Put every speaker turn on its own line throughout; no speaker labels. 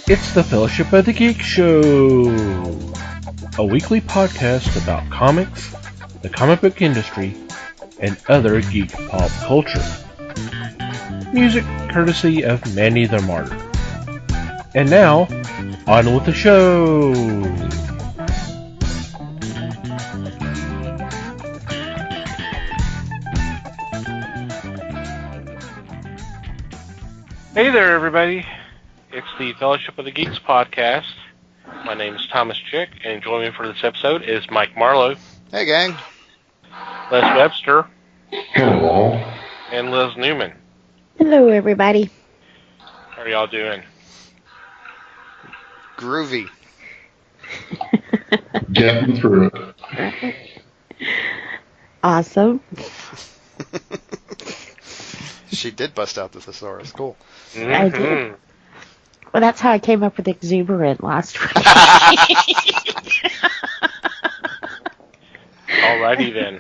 It's the Fellowship of the Geek Show, a weekly podcast about comics, the comic book industry, and other geek pop culture. Music courtesy of Manny the Martyr. And now, on with the show! Hey there, everybody. It's the Fellowship of the Geeks podcast. My name is Thomas Chick, and joining me for this episode is Mike Marlowe.
Hey, gang.
Les Webster.
Hello.
And Liz Newman.
Hello, everybody.
How are y'all doing?
Groovy.
Getting through it.
Awesome.
She did bust out the thesaurus. Cool.
Mm-hmm.
I did. Well, that's how I came up with exuberant last week.
Alrighty then.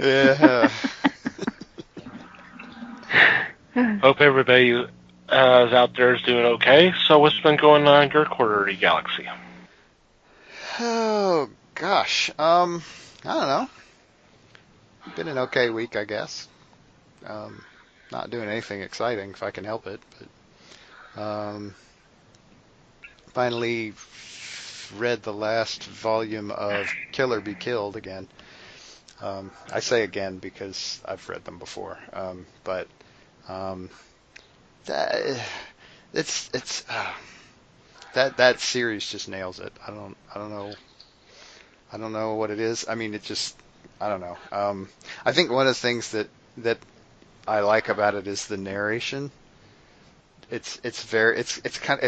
Yeah.
Hope everybody is out there is doing okay. So what's been going on in your quarter of the galaxy?
Oh, gosh. I don't know. Been an okay week, I guess. Not doing anything exciting if I can help it. But finally read the last volume of Killer Be Killed again. I say again because I've read them before. But that series just nails it. I don't know what it is. I mean, I don't know. I think one of the things that I like about it is the narration. It's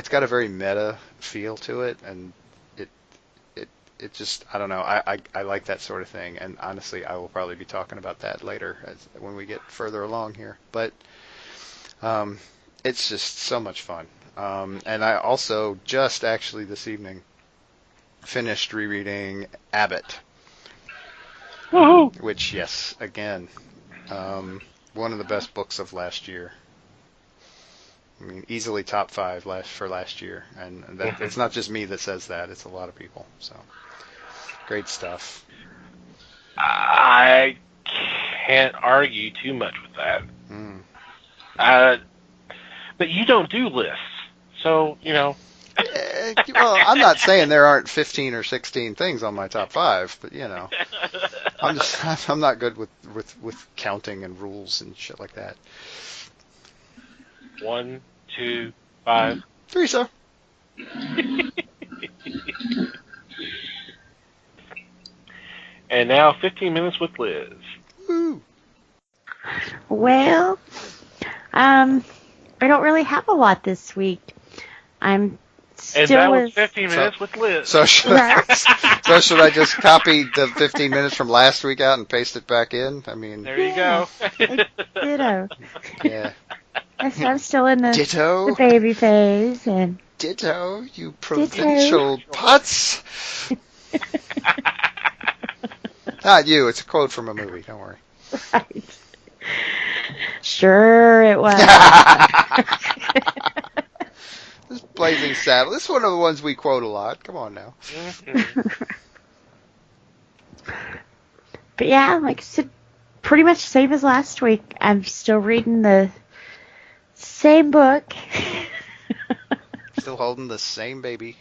got a very meta feel to it, and it just, I don't know. I like that sort of thing, and honestly, I will probably be talking about that later when we get further along here. But it's just so much fun. And I also just actually this evening finished rereading Abbott.
Woohoo!
Which, yes, again, one of the best books of last year. I mean, easily top 5 for last year, and it's not just me that says that; it's a lot of people. So, great stuff.
I can't argue too much with that. But you don't do lists, so you know.
Well, I'm not saying there aren't 15 or 16 things on my top 5, but you know, I'm not good with counting and rules and shit like that.
1, 2, 5.
3, sir.
And now 15 minutes with Liz.
Woo.
Well, I don't really have a lot this week. I'm
And
still
that was
with...
15 minutes with Liz.
So should I just copy the 15 minutes from last week out and paste it back in? I mean,
There you go.
Ditto.
yeah.
I'm still in the
Ditto.
baby phase, and
Ditto, you provincial putz. Not you. It's a quote from a movie. Don't worry.
right. Sure it was.
This Blazing Saddle. This is one of the ones we quote a lot. Come on now.
But yeah, like I said, pretty much the same as last week. I'm still reading the same book.
Still holding the same baby.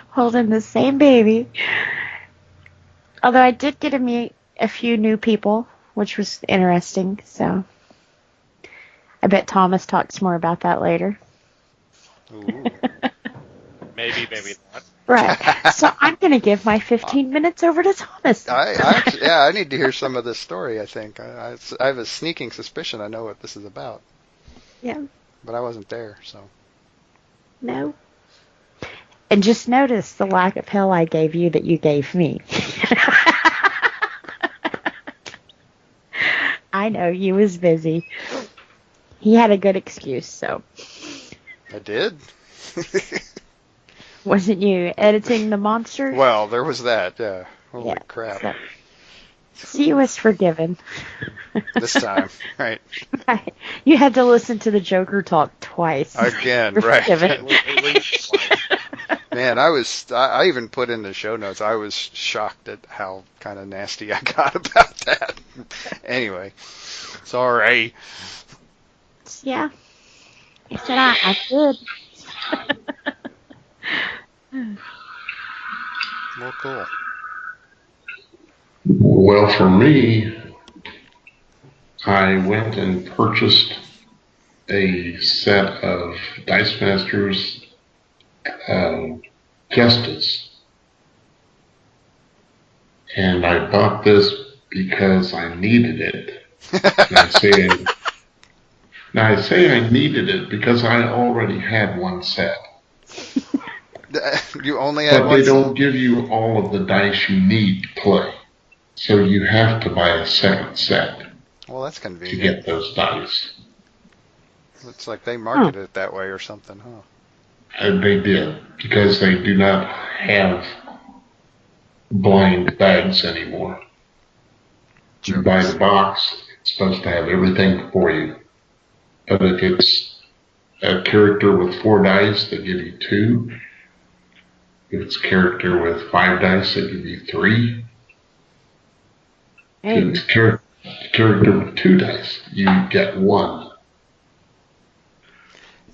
Holding the same baby. Although I did get to meet a few new people, which was interesting, so I bet Thomas talks more about that later.
Ooh.
Maybe not.
Right. So I'm going to give my 15 minutes over to Thomas.
I need to hear some of this story, I think. I have a sneaking suspicion I know what this is about.
Yeah.
But I wasn't there, so.
No. And just notice the lack of hell I gave you that you gave me. I know, you was busy. He had a good excuse, so.
I did?
Wasn't you editing the monster?
Well, there was that, yeah. Holy crap.
So you was forgiven.
This time, right.
Right. You had to listen to the Joker talk twice.
Again,
You're
right.
forgiven.
At least twice.
Man, I even put in the show notes, I was shocked at how kind of nasty I got about that. Anyway, sorry.
Yeah. I said I did.
Well, cool.
Well, for me, I went and purchased a set of Dice Masters Justice. And I bought this because I needed it. And I say I needed it because I already had one set.
You only had
But
one
they
set?
don't give you all of the dice you need to play. So you have to buy a second set
Well, that's
to
convenient.
get those dice.
It's like they marketed it that way or something, huh?
And they did, because they do not have blind bags anymore. You buy the box, it's supposed to have everything for you. But if it's a character with 4 dice, they give you 2. If it's a character with 5 dice, they give you 3.
Hey.
If it's a character with 2 dice, you get 1.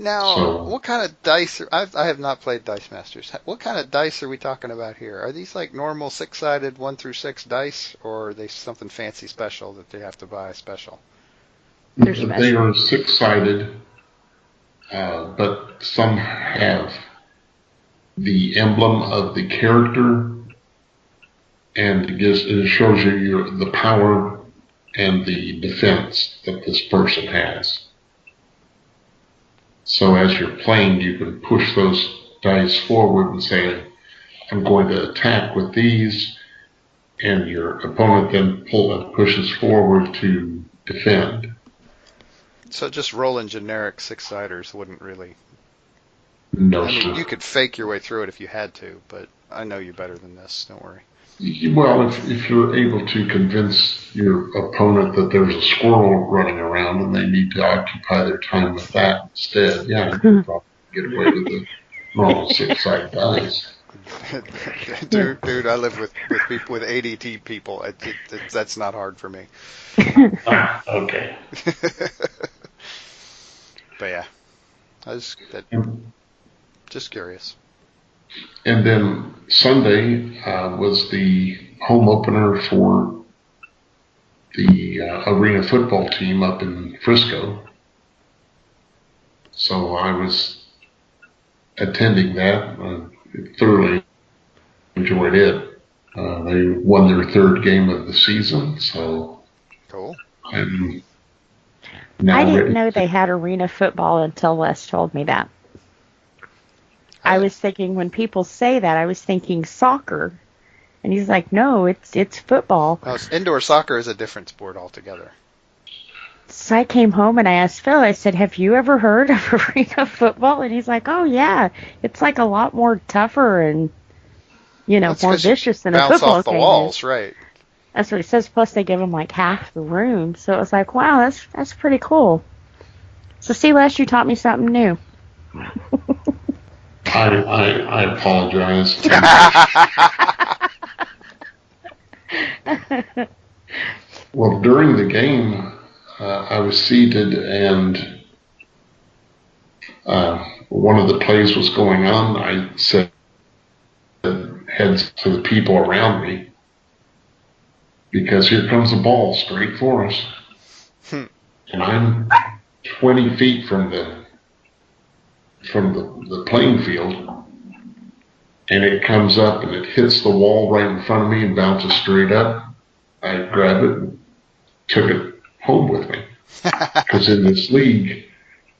Now, what kind of dice? I have not played Dice Masters. What kind of dice are we talking about here? Are these like normal 6-sided 1 through 6 dice, or are they something fancy special that they have to buy special?
They're special.
They are 6-sided, but some have the emblem of the character, and it shows you the power and the defense that this person has. So as you're playing, you can push those dice forward and say, I'm going to attack with these, and your opponent then pushes forward to defend.
So just rolling generic 6-siders wouldn't really...
No,
I mean,
sir.
you could fake your way through it if you had to, but I know you better than this, don't worry.
Well, if you're able to convince your opponent that there's a squirrel running around and they need to occupy their time with that instead, yeah, you can probably get away with the normal 6-sided dice.
Dude, I live with people with ADT people. That's not hard for me.
Okay.
But yeah, I was just curious.
And then Sunday was the home opener for the arena football team up in Frisco. So I was attending that. Thoroughly enjoyed it. They won their 3rd game of the season, so
Cool.
I'm now
I didn't
ready.
know they had arena football until Wes told me that. I was thinking, when people say that, I was thinking soccer. And he's like, no, it's football.
No, indoor soccer is a different sport altogether.
So I came home and I asked Phil, I said, have you ever heard of arena football? And he's like, oh, yeah. It's like a lot more tougher and, more vicious than a football
off the
game
walls,
is.
right.
That's what he says. Plus, they give them like half the room. So it was like, wow, that's pretty cool. So see, Les, you taught me something new.
I apologize. Well, during the game, I was seated and one of the plays was going on. I said heads to the people around me because here comes the ball straight for us. And I'm 20 feet from the playing field, and it comes up and it hits the wall right in front of me and bounces straight up. I grabbed it and took it home with me. Because in this league,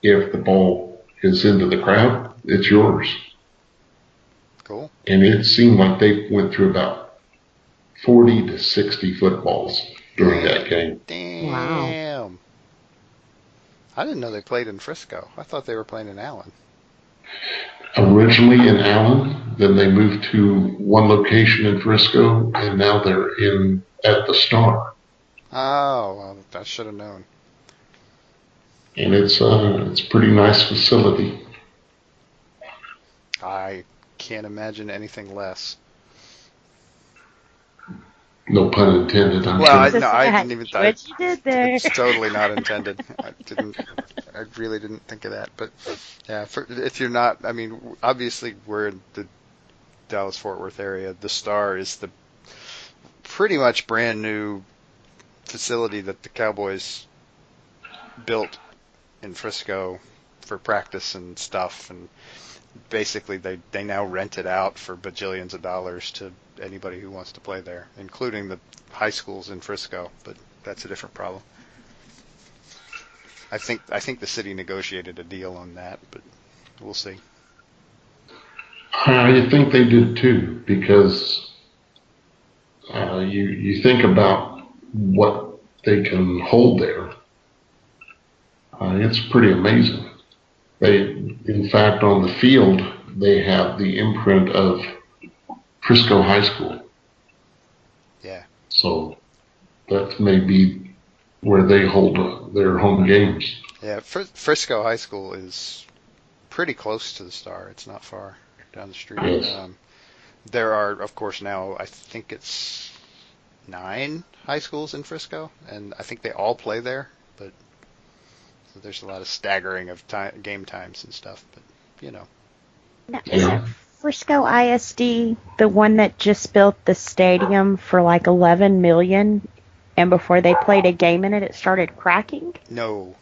if the ball is into the crowd, it's yours.
Cool.
And it seemed like they went through about 40 to 60 footballs during that game.
Damn.
Wow.
I didn't know they played in Frisco. I thought they were playing in Allen.
Originally in Allen, then they moved to one location in Frisco, and now they're at the Star.
Oh, well, I should have known.
And it's a pretty nice facility.
I can't imagine anything less.
No pun intended, I'm
Well,
sure.
I didn't even.
What you did there?
It's totally not intended. I really didn't think of that. But yeah, if you're not, I mean, obviously we're in the Dallas-Fort Worth area. The Star is the pretty much brand new facility that the Cowboys built in Frisco for practice and stuff, and basically they now rent it out for bajillions of dollars to anybody who wants to play there, including the high schools in Frisco, but that's a different problem. I think the city negotiated a deal on that, but we'll see.
I think they did too, because you think about what they can hold there. It's pretty amazing. In fact, on the field, they have the imprint of Frisco High School.
Yeah.
So that may be where they hold their home games.
Yeah, Frisco High School is pretty close to the Star. It's not far down the street.
Yes.
There are, of course, now I think it's 9 high schools in Frisco, and I think they all play there. But so there's a lot of staggering of game times and stuff. But
Now, isn't Frisco ISD the one that just built the stadium for like $11 million, and before they played a game in it, it started cracking?
No.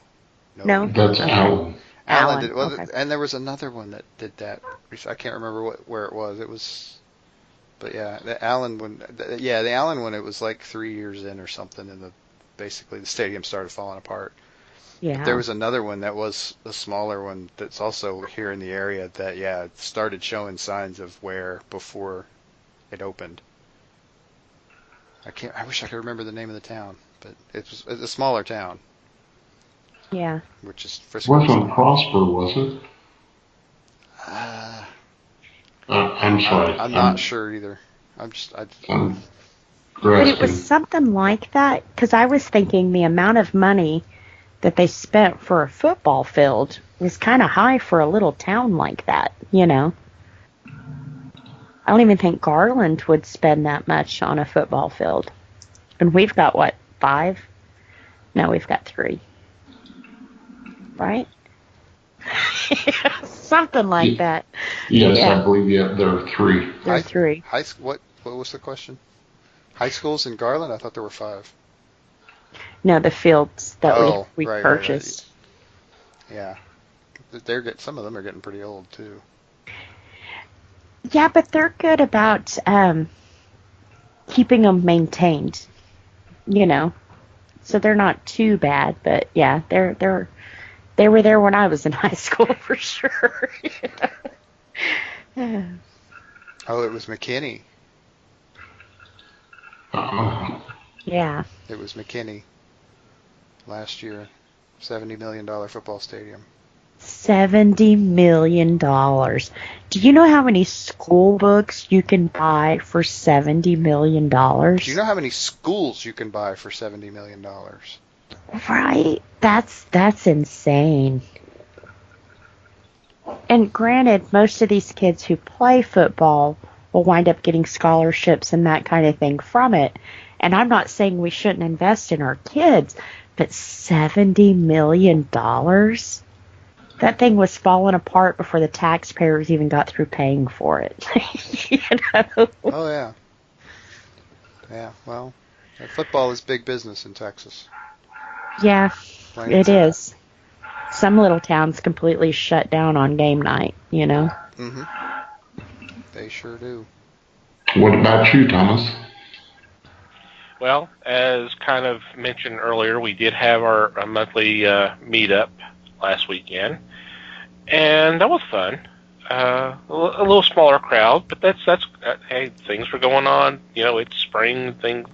That's Allen.
Allen did. Well,
okay.
and there was another one that did that. I can't remember where it was. It was, but yeah, the Allen one. The Allen one. It was like 3 years in or something, and basically the stadium started falling apart.
Yeah.
But there was another one that was a smaller one that's also here in the area that started showing signs of wear before it opened. I wish I could remember the name of the town, but it's a smaller town.
Yeah.
Which is Frisco.
Wasn't Prosper, was it? I'm sorry.
I'm not sure either.
I'm
But it was
grasping.
something like that, because I was thinking the amount of money that they spent for a football field was kind of high for a little town like that, I don't even think Garland would spend that much on a football field. And we've got, 5? No, we've got 3. Right? Something like that.
Yes,
Yeah.
I believe there are 3.
There are 3.
What was the question? High schools in Garland? I thought there were 5.
No, the fields that we
right,
purchased.
Yeah. Some of them are getting pretty old too.
Yeah, but they're good about keeping them maintained, So they're not too bad, but yeah, they were there when I was in high school for sure.
Oh, it was McKinney.
Yeah.
It was McKinney last year. $70 million football stadium.
$70 million. Do you know how many school books you can buy for $70 million?
Do you know how many schools you can buy for $70 million?
Right? That's insane. And granted, most of these kids who play football will wind up getting scholarships and that kind of thing from it. And I'm not saying we shouldn't invest in our kids, but $70 million? That thing was falling apart before the taxpayers even got through paying for it.
Oh, yeah. Yeah, well, football is big business in Texas.
Yeah, it is. Some little towns completely shut down on game night,
Mm-hmm. They sure do.
What about you, Thomas?
Well, as kind of mentioned earlier, we did have our monthly meetup last weekend, and that was fun. A little smaller crowd, but that's hey, things were going on. It's spring, a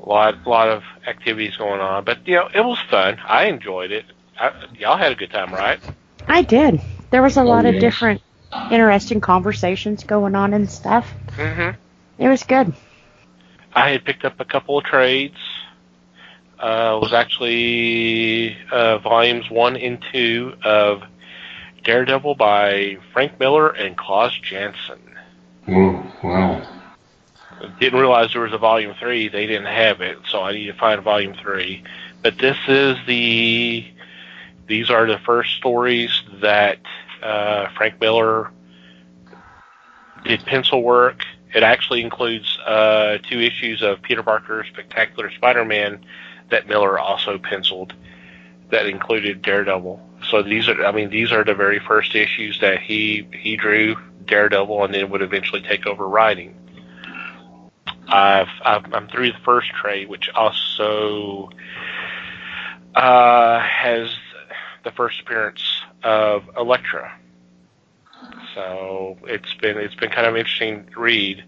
lot of activities going on, but it was fun. I enjoyed it. Y'all had a good time, right?
I did. There was a lot of
yes.
different interesting conversations going on and stuff.
Mm-hmm.
It was good.
I had picked up a couple of trades. It was actually volumes 1 and 2 of Daredevil by Frank Miller and Klaus Janson.
Wow.
Didn't realize there was a volume 3. They didn't have it, so I need to find volume 3. But these are the first stories that Frank Miller did pencil work. It actually includes 2 issues of Peter Parker's Spectacular Spider-Man that Miller also penciled. That included Daredevil. So these are the very first issues that he drew Daredevil, and then would eventually take over writing. I'm through the first trade, which also has the first appearance of Elektra. So it's been kind of interesting to read.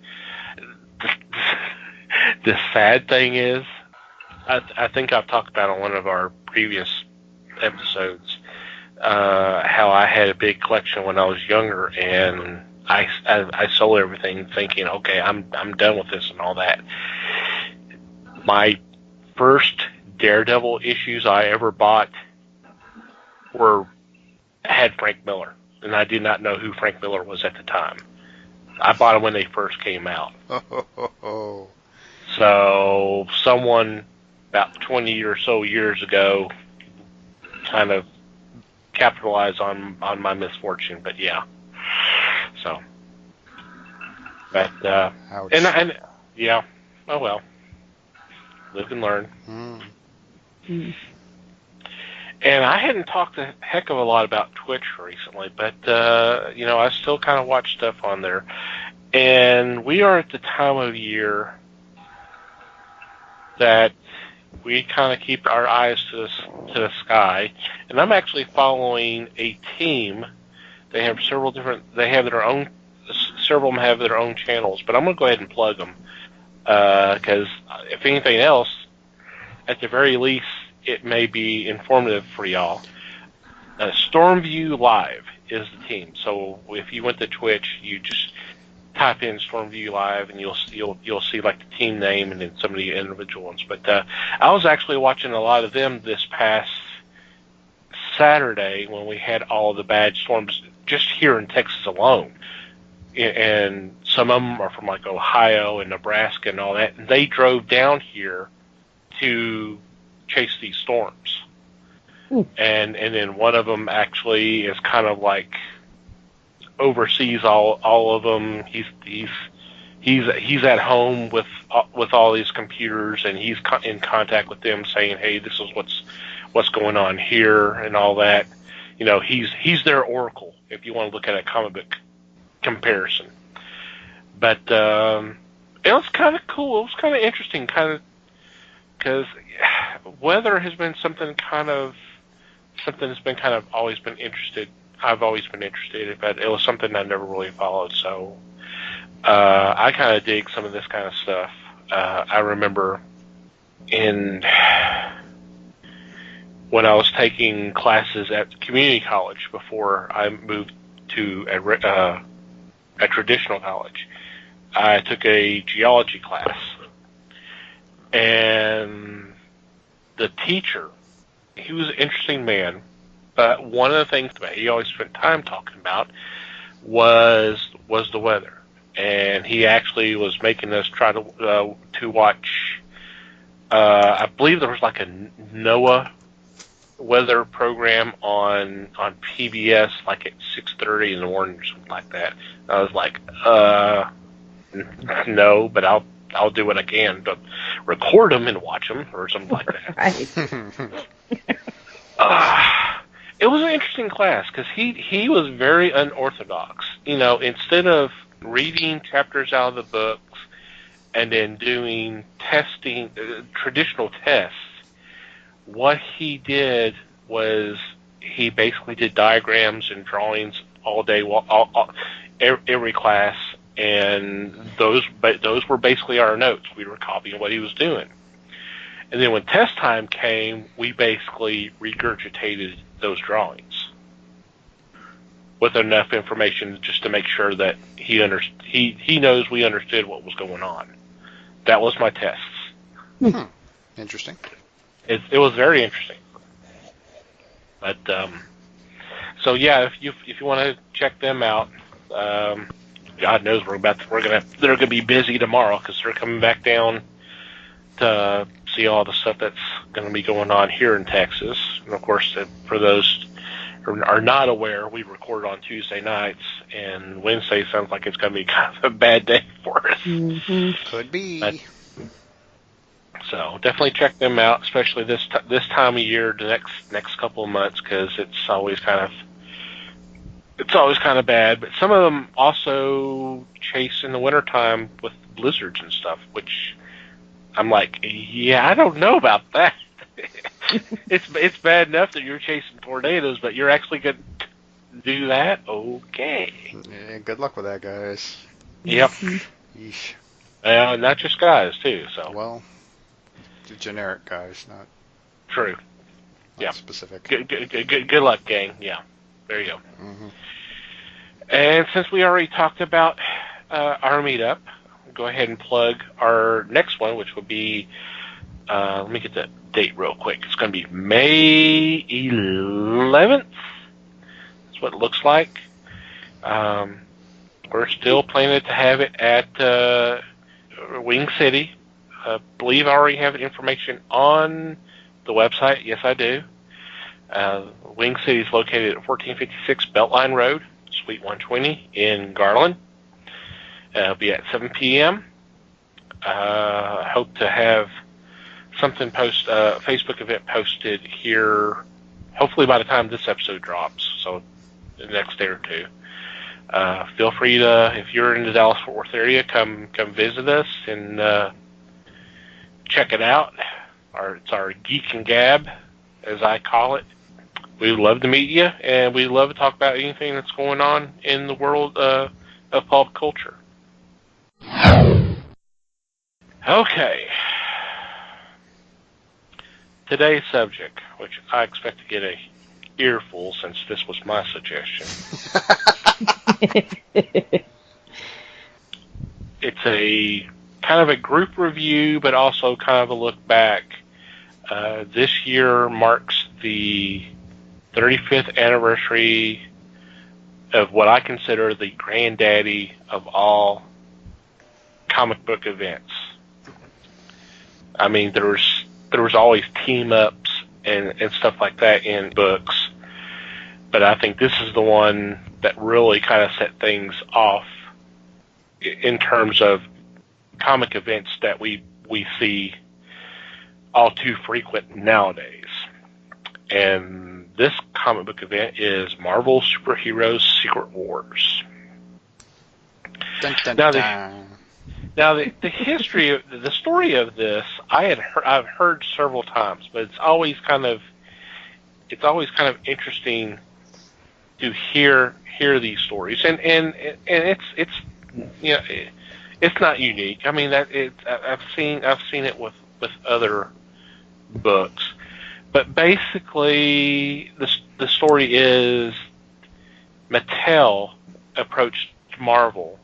The sad thing is, I think I've talked about on one of our previous episodes how I had a big collection when I was younger, and I sold everything thinking, okay, I'm done with this and all that. My first Daredevil issues I ever bought had Frank Miller, and I did not know who Frank Miller was at the time. I bought them when they first came out. So someone about 20 or so years ago kind of capitalized on my misfortune, but yeah. So, but
Ouch.
and yeah, oh well, live and learn.
Mm.
And I hadn't talked a heck of a lot about Twitch recently, but I still kind of watch stuff on there. And we are at the time of year that we kind of keep our eyes to the sky. And I'm actually following a team. They have several different. They have their own. Several of them have their own channels, but I'm going to go ahead and plug them because if anything else, at the very least, it may be informative for y'all. Stormview Live is the team. So if you went to Twitch, you just type in Stormview Live, and you'll see like the team name and then some of the individual ones. But I was actually watching a lot of them this past Saturday when we had all of the bad storms just here in Texas alone. And some of them are from like Ohio and Nebraska and all that. And they drove down here to chase these storms. And then one of them actually is kind of like oversees all of them. He's at home with all these computers, and he's in contact with them, saying, "Hey, this is what's going on here," and all that. He's their oracle, if you want to look at a comic book comparison. But it was kind of cool. It was kind of interesting, because weather has been something that's been kind of always been interested. I've always been interested in, but it was something I never really followed. So I kind of dig some of this kind of stuff. I remember when I was taking classes at community college before I moved to a traditional college, I took a geology class, and the teacher, he was an interesting man, but one of the things that he always spent time talking about was the weather. And he actually was making us try to watch, I believe there was like a NOAA weather program on PBS, like at 6:30 in the morning or something like that. And I was like, no, but I'll do what I can to record them and watch them or something like that.
Right.
It was an interesting class because he was very unorthodox. Instead of reading chapters out of the books and then doing testing, traditional tests, what he did was he basically did diagrams and drawings all day, every class, and those were basically our notes. We were copying what he was doing. And then when test time came, we basically regurgitated those drawings with enough information just to make sure that he knows we understood what was going on. That was my tests.
Interesting.
It was very interesting. But so yeah, if you want to check them out, God knows they're gonna be busy tomorrow because they're coming back down to see all the stuff that's going to be going on here in Texas. And of course, for those who are not aware, we record on Tuesday nights, and Wednesday sounds like it's going to be kind of a bad day for us.
Mm-hmm.
Could be.
But, so definitely check them out, especially this time of year, the next couple of months, because it's always kind of bad. But some of them also chase in the wintertime with blizzards and stuff, which I'm like, yeah, I don't know about that. It's bad enough that you're chasing tornadoes, but you're actually going to do that? Okay.
Yeah, good luck with that, guys.
Yep.
Yeesh.
Not just guys, too. So.
Well, the generic guys, not
True. Yeah.
specific.
Good luck, gang. Yeah. There you go.
Mm-hmm.
And since we already talked about our meetup, go ahead and plug our next one, which would be, let me get the date real quick. It's going to be May 11th. That's what it looks like. We're still planning to have it at Wing City. I believe I already have the information on the website. Yes, I do. Wing City is located at 1456 Beltline Road, Suite 120 in Garland. It'll be at 7 p.m. I hope to have something Facebook event posted here, hopefully by the time this episode drops, so the next day or two. Feel free to, if you're in the Dallas-Fort Worth area, come visit us and check it out. It's our Geek and Gab, as I call it. We would love to meet you, and we'd love to talk about anything that's going on in the world of pop culture. Okay. Today's subject, which I expect to get a earful since this was my suggestion. It's a kind of a group review, but also kind of a look back. This year marks the 35th anniversary of what I consider the granddaddy of all comic book events. I mean, there was always team ups and stuff like that in books, but I think this is the one that really kind of set things off in terms of comic events that we see all too frequent nowadays. And this comic book event is Marvel Superheroes Secret Wars.
Dun, dun,
Now,
dun.
the history of the story of this, I've heard several times, but it's always kind of interesting to hear these stories, and it's you know, it's not unique. I mean, I've seen it with other books, but basically the story is Mattel approached Marvel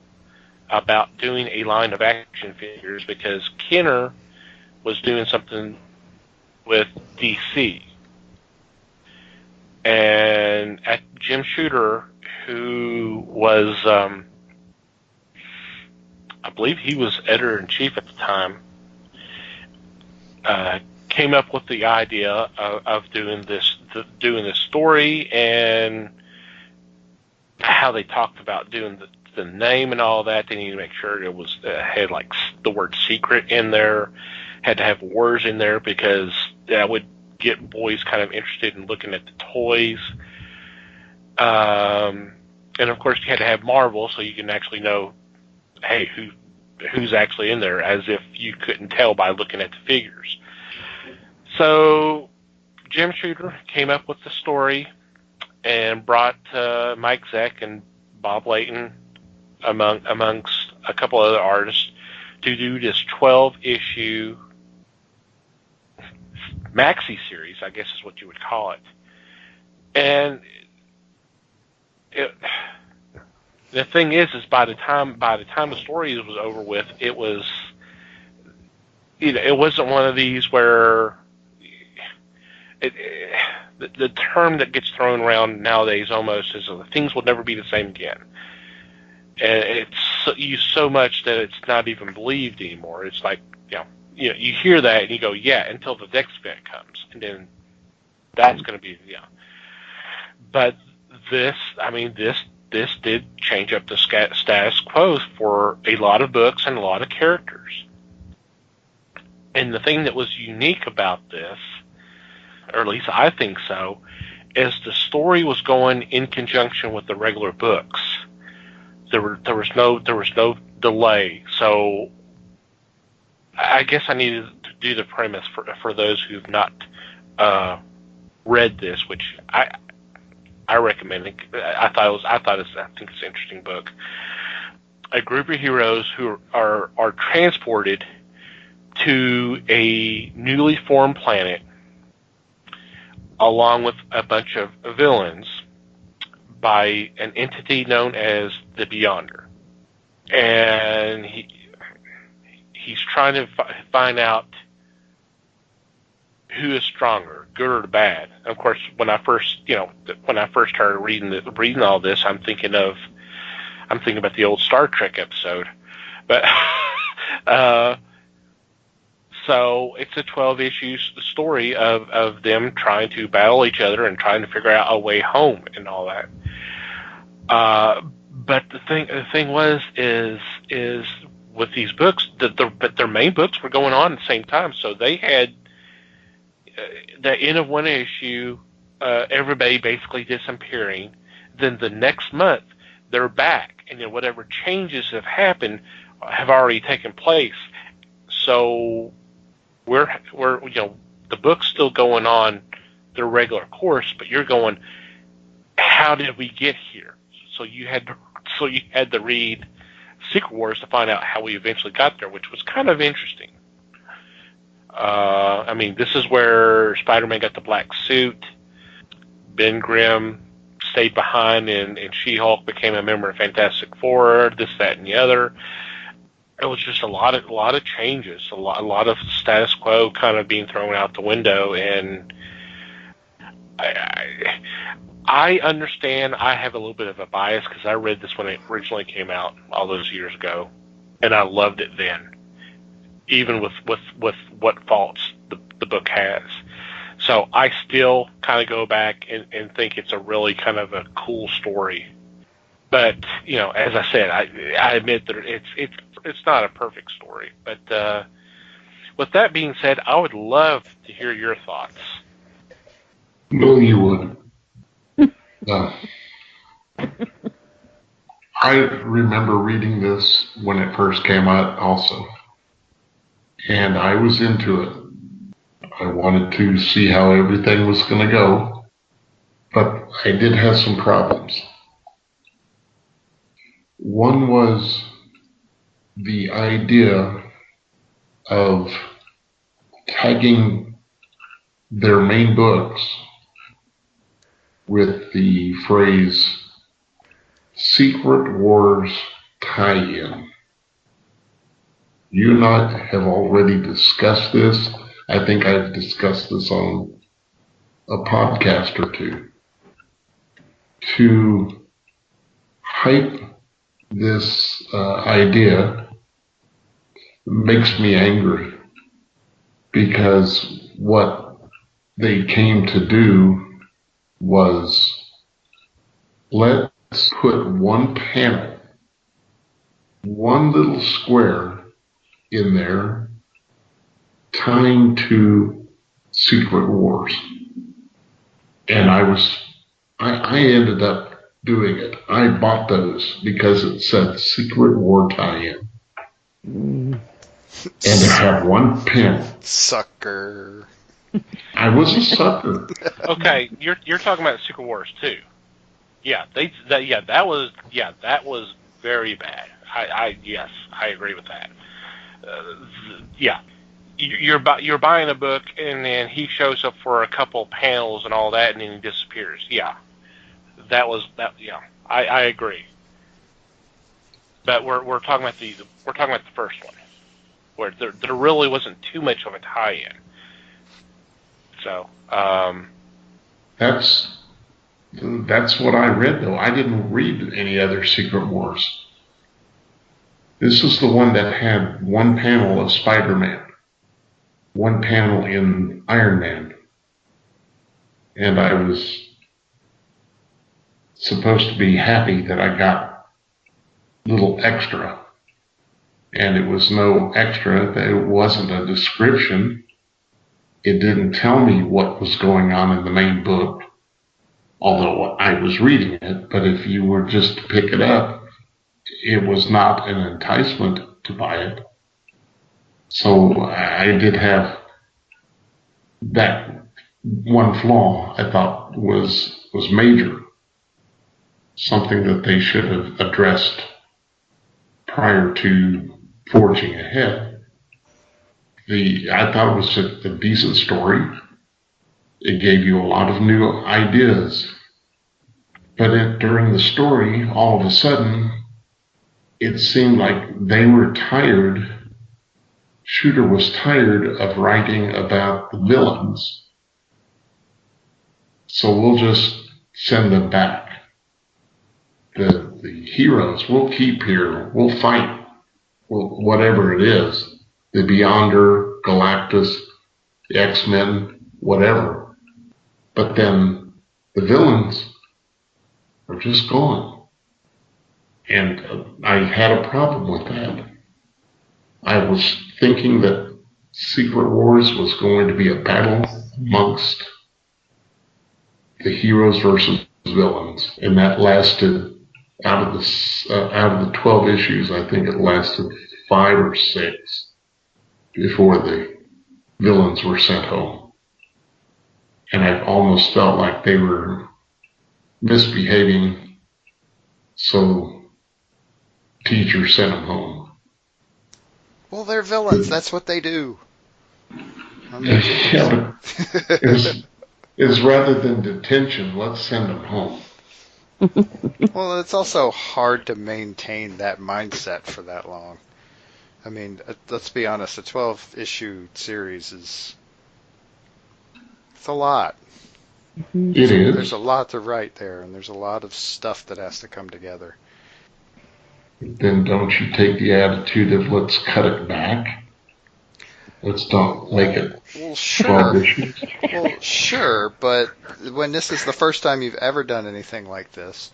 about doing a line of action figures because Kenner was doing something with DC. And Jim Shooter, who was, I believe he was editor-in-chief at the time, came up with the idea of doing this story, and how they talked about doing the name and all that. They needed to make sure it was had like the word secret in there, had to have words in there because that would get boys kind of interested in looking at the toys. And of course you had to have Marvel so you can actually know, hey, who's actually in there, as if you couldn't tell by looking at the figures. So Jim Shooter came up with the story and brought Mike Zeck and Bob Layton amongst a couple other artists to do this 12-issue maxi series, I guess is what you would call it. And the thing is by the time the story was over with, it was, it wasn't one of these where the term that gets thrown around nowadays almost is things will never be the same again. and it's used so much that it's not even believed anymore. It's like, you hear that and you go, yeah, until the next event comes, and then that's going to be, But this did change up the status quo for a lot of books and a lot of characters. And the thing that was unique about this, or at least I think so, is the story was going in conjunction with the regular books. There was no delay. So I guess I needed to do the premise for those who've not read this, which I recommend it. I think it's an interesting book. A group of heroes who are transported to a newly formed planet along with a bunch of villains by an entity known as the Beyonder. And he's trying to find out who is stronger, good or bad. And of course, when I first started reading all this, I'm thinking about the old Star Trek episode. But so it's a 12-issue story of them trying to battle each other and trying to figure out a way home and all that. But the thing is with these books, but their main books were going on at the same time, so they had the end of one issue, everybody basically disappearing. Then the next month they're back, and then whatever changes have happened have already taken place. So we're the book's still going on their regular course, but you're going, how did we get here? So you had to read Secret Wars to find out how we eventually got there, which was kind of interesting. This is where Spider-Man got the black suit. Ben Grimm stayed behind, and She-Hulk became a member of Fantastic Four. This, that, and the other. It was just a lot of changes, a lot of status quo kind of being thrown out the window, and I understand. I have a little bit of a bias because I read this when it originally came out all those years ago, and I loved it then, even with what faults the book has. So I still kind of go back and think it's a really kind of a cool story. But as I said, I admit that it's not a perfect story. But with that being said, I would love to hear your thoughts.
No, you would. I remember reading this when it first came out also. And I was into it. I wanted to see how everything was going to go. But I did have some problems. One was the idea of tagging their main books with the phrase Secret Wars tie-in. You and I have already discussed this. I think I've discussed this on a podcast or two. To hype this idea makes me angry, because what they came to do was, let's put one panel, one little square in there tying to Secret Wars. And I ended up doing it. I bought those because it said Secret War tie-in. And to have one panel.
Sucker.
I was a sucker.
Okay, you're talking about Secret Wars 2. Yeah, that was very bad. Yes, I agree with that. You're buying a book, and then he shows up for a couple panels and all that, and then he disappears. Yeah, that. Yeah, I agree. But we're talking about the first one, where there really wasn't too much of a tie-in. So
That's what I read, though. I didn't read any other Secret Wars. This is the one that had one panel of Spider-Man, one panel in Iron Man, and I was supposed to be happy that I got a little extra, and it was no extra. It wasn't a description. It didn't tell me what was going on in the main book, although I was reading it. But if you were just to pick it up, it was not an enticement to buy it. So I did have that one flaw I thought was major, something that they should have addressed prior to forging ahead. I thought it was a decent story. It gave you a lot of new ideas. But during the story, all of a sudden, it seemed like they were tired. Shooter was tired of writing about the villains. So we'll just send them back. The heroes we'll keep here. We'll fight. Whatever it is. The Beyonder, Galactus, the X-Men, whatever. But then the villains are just gone. And I had a problem with that. I was thinking that Secret Wars was going to be a battle amongst the heroes versus villains, and that lasted out of the 12 issues. I think it lasted 5 or 6 before the villains were sent home, and I almost felt like they were misbehaving, so teacher sent them home.
Well, they're villains. That's what they do.
Yeah, but it's rather than detention, let's send them home.
Well, it's also hard to maintain that mindset for that long. I mean, let's be honest, a 12-issue series it's a lot.
It is.
There's a lot to write there, and there's a lot of stuff that has to come together.
Then don't you take the attitude of let's cut it back? Let's don't make it.
Well, sure.
Well,
sure, but when this is the first time you've ever done anything like this,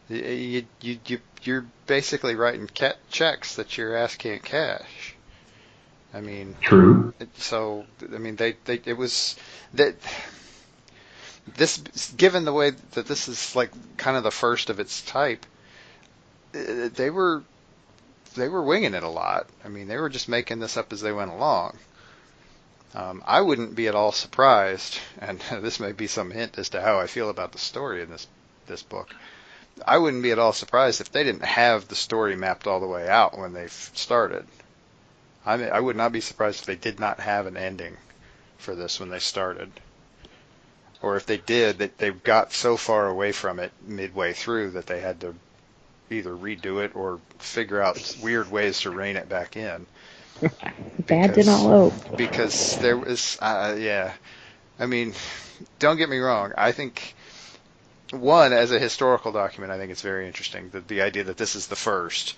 you're basically writing checks that your ass can't cash. I mean,
true.
So I mean, it was that this, given the way that this is like kind of the first of its type, they were winging it a lot. I mean, they were just making this up as they went along. I wouldn't be at all surprised, and this may be some hint as to how I feel about the story in this book. I wouldn't be at all surprised if they didn't have the story mapped all the way out when they started. I would not be surprised if they did not have an ending for this when they started. Or if they did, that they got so far away from it midway through that they had to either redo it or figure out weird ways to rein it back in.
Bad did not hope.
Because there was, yeah. I mean, don't get me wrong. I think, one, as a historical document, I think it's very interesting. The idea that this is the first.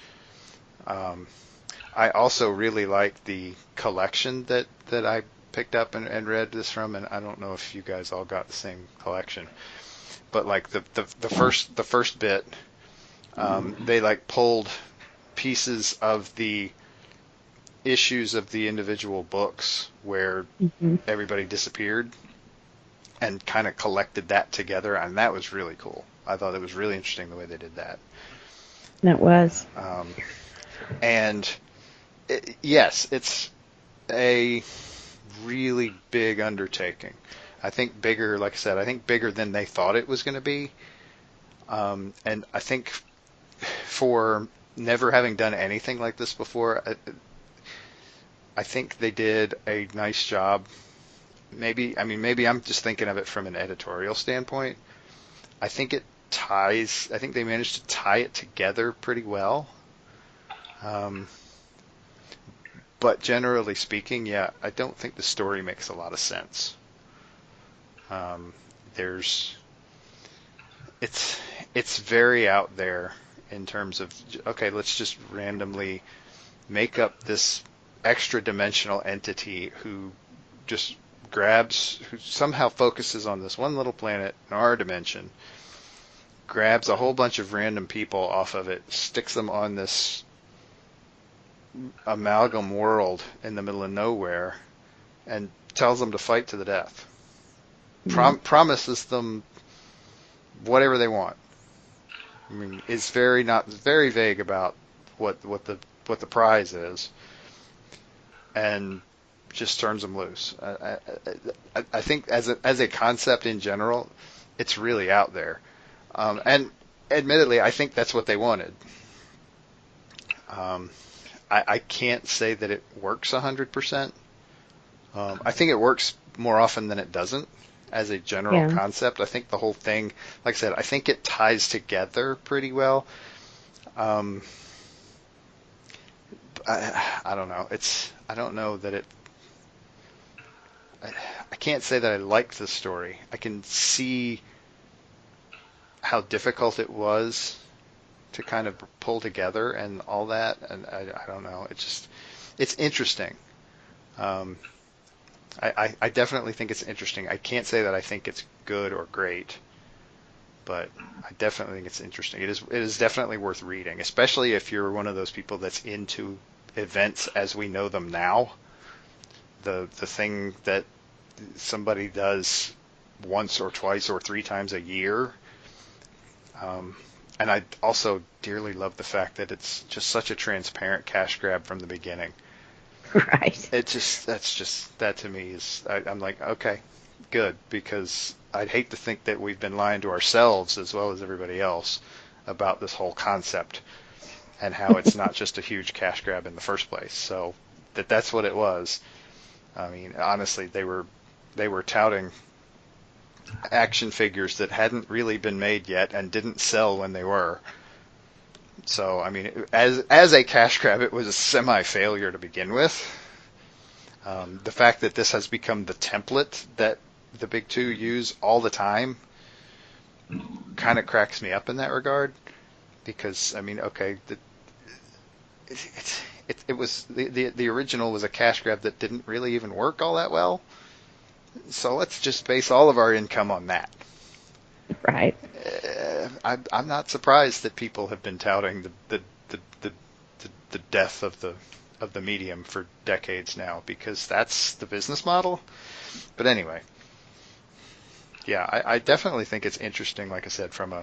I also really like the collection that I picked up and read this from, and I don't know if you guys all got the same collection. But like the first bit, they like pulled pieces of the issues of the individual books where everybody disappeared and kind of collected that together, and that was really cool. I thought it was really interesting the way they did that.
That was.
And yes, it's a really big undertaking. I think bigger, like I said, I think bigger than they thought it was going to be. And I think for never having done anything like this before, I think they did a nice job. Maybe I'm just thinking of it from an editorial standpoint. I think they managed to tie it together pretty well. But generally speaking, yeah, I don't think the story makes a lot of sense. It's very out there in terms of, okay, let's just randomly make up this extra dimensional entity who just who somehow focuses on this one little planet in our dimension, grabs a whole bunch of random people off of it, sticks them on this amalgam world in the middle of nowhere, and tells them to fight to the death. Promises them whatever they want. I mean, is very vague about what the prize is, and just turns them loose. I think as a concept in general, it's really out there, and admittedly, I think that's what they wanted. I can't say that it works 100%. I think it works more often than it doesn't as a general concept. I think the whole thing, like I said, I think it ties together pretty well. I don't know. I don't know that it. I can't say that I liked the story. I can see how difficult it was to kind of pull together and all that, and I don't know. It's interesting. I definitely think it's interesting. I can't say that I think it's good or great, but I definitely think it's interesting. It is definitely worth reading, especially if you're one of those people that's into events as we know them now. The thing that somebody does once or twice or three times a year. And I also dearly love the fact that it's just such a transparent cash grab from the beginning.
Right.
That to me is, I'm like, okay, good, because I'd hate to think that we've been lying to ourselves as well as everybody else about this whole concept and how it's not just a huge cash grab in the first place. So that's what it was. I mean, honestly, they were touting action figures that hadn't really been made yet and didn't sell when they were. So, I mean, as a cash grab, it was a semi-failure to begin with. The fact that this has become the template that the big two use all the time kind of cracks me up in that regard. Because, I mean, okay, it was the original was a cash grab that didn't really even work all that well. So let's just base all of our income on that.
Right.
I'm not surprised that people have been touting the death of the medium for decades now, because that's the business model. But anyway, yeah, I definitely think it's interesting. Like I said, from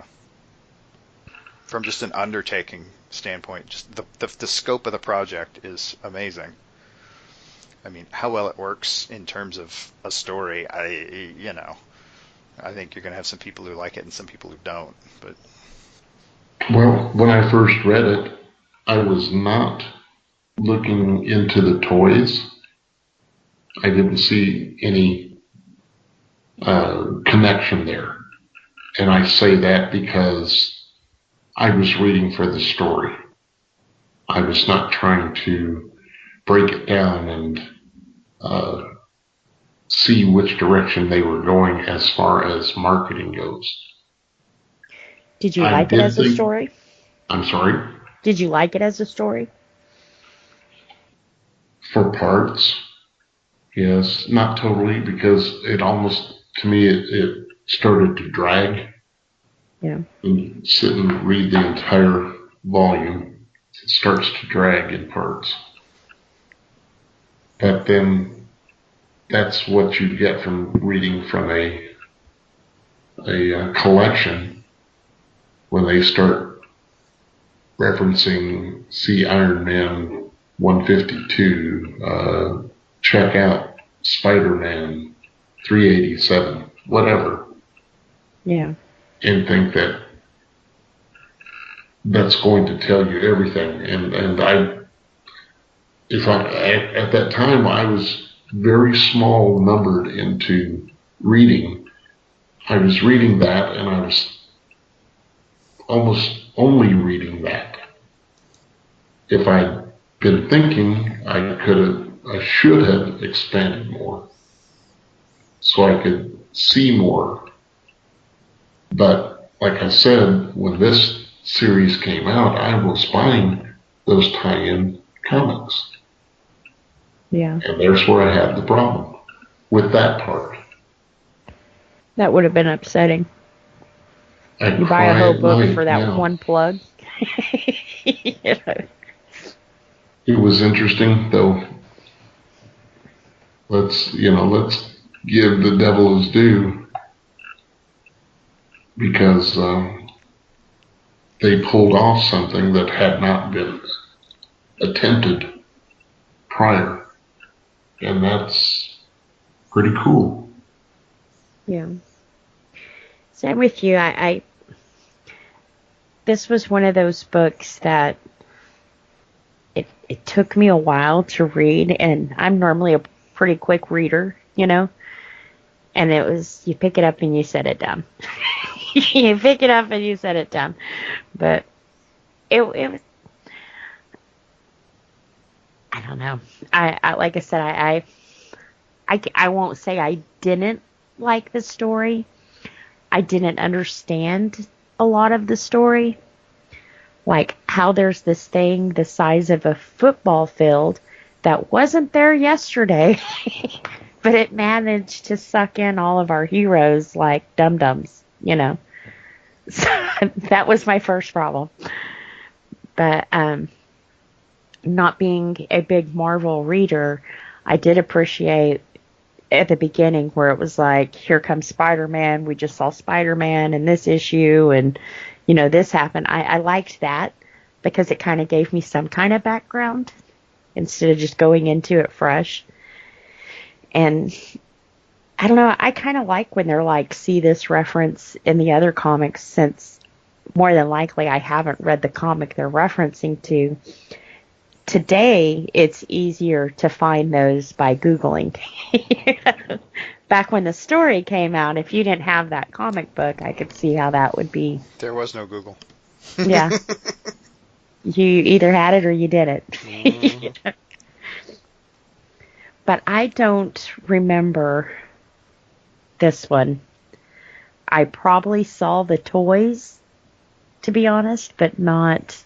just an undertaking standpoint, just the scope of the project is amazing. I mean, how well it works in terms of a story, I think you're going to have some people who like it and some people who don't. But
well, when I first read it, I was not looking into the toys. I didn't see any connection there. And I say that because I was reading for the story. I was not trying to break it down and see which direction they were going as far as marketing goes.
Did you like it as a story?
I'm sorry?
Did you like it as a story?
For parts, yes. Not totally, because it almost, to me, it started to drag.
Yeah.
When you sit and read the entire volume, it starts to drag in parts. But then that's what you get from reading from a collection when they start referencing, see Iron Man 152, check out Spider-Man 387, whatever.
Yeah.
And think that that's going to tell you everything. And at that time, I was very small numbered into reading. I was reading that, and I was almost only reading that. If I'd been thinking, I should have expanded more so I could see more. But like I said, when this series came out, I was buying those tie-in comics.
Yeah.
And there's where I have the problem with that part.
That would have been upsetting.
I
You buy a
cry
whole
at
book
night
for that
now.
one plug. You know?
It was interesting, though. Let's give the devil his due, because they pulled off something that had not been attempted prior, and that's pretty cool.
Yeah. So I'm with you. I this was one of those books that it took me a while to read, and I'm normally a pretty quick reader, you know. And it was, you pick it up and you set it down. You pick it up and you set it down. But it was, I don't know. I like I said, I won't say I didn't like the story. I didn't understand a lot of the story. Like how there's this thing the size of a football field that wasn't there yesterday, but it managed to suck in all of our heroes like dum-dums, you know. So that was my first problem. But not being a big Marvel reader, I did appreciate at the beginning where it was like, here comes Spider-Man. We just saw Spider-Man in this issue, and you know this happened. I liked that because it kind of gave me some kind of background instead of just going into it fresh. And I don't know, I kind of like when they're like, see this reference in the other comics, since more than likely I haven't read the comic they're referencing to. Today, it's easier to find those by Googling. Back when the story came out, if you didn't have that comic book, I could see how that would be.
There was no Google.
Yeah. You either had it or you didn't.
Mm-hmm.
But I don't remember this one. I probably saw the toys, to be honest, but not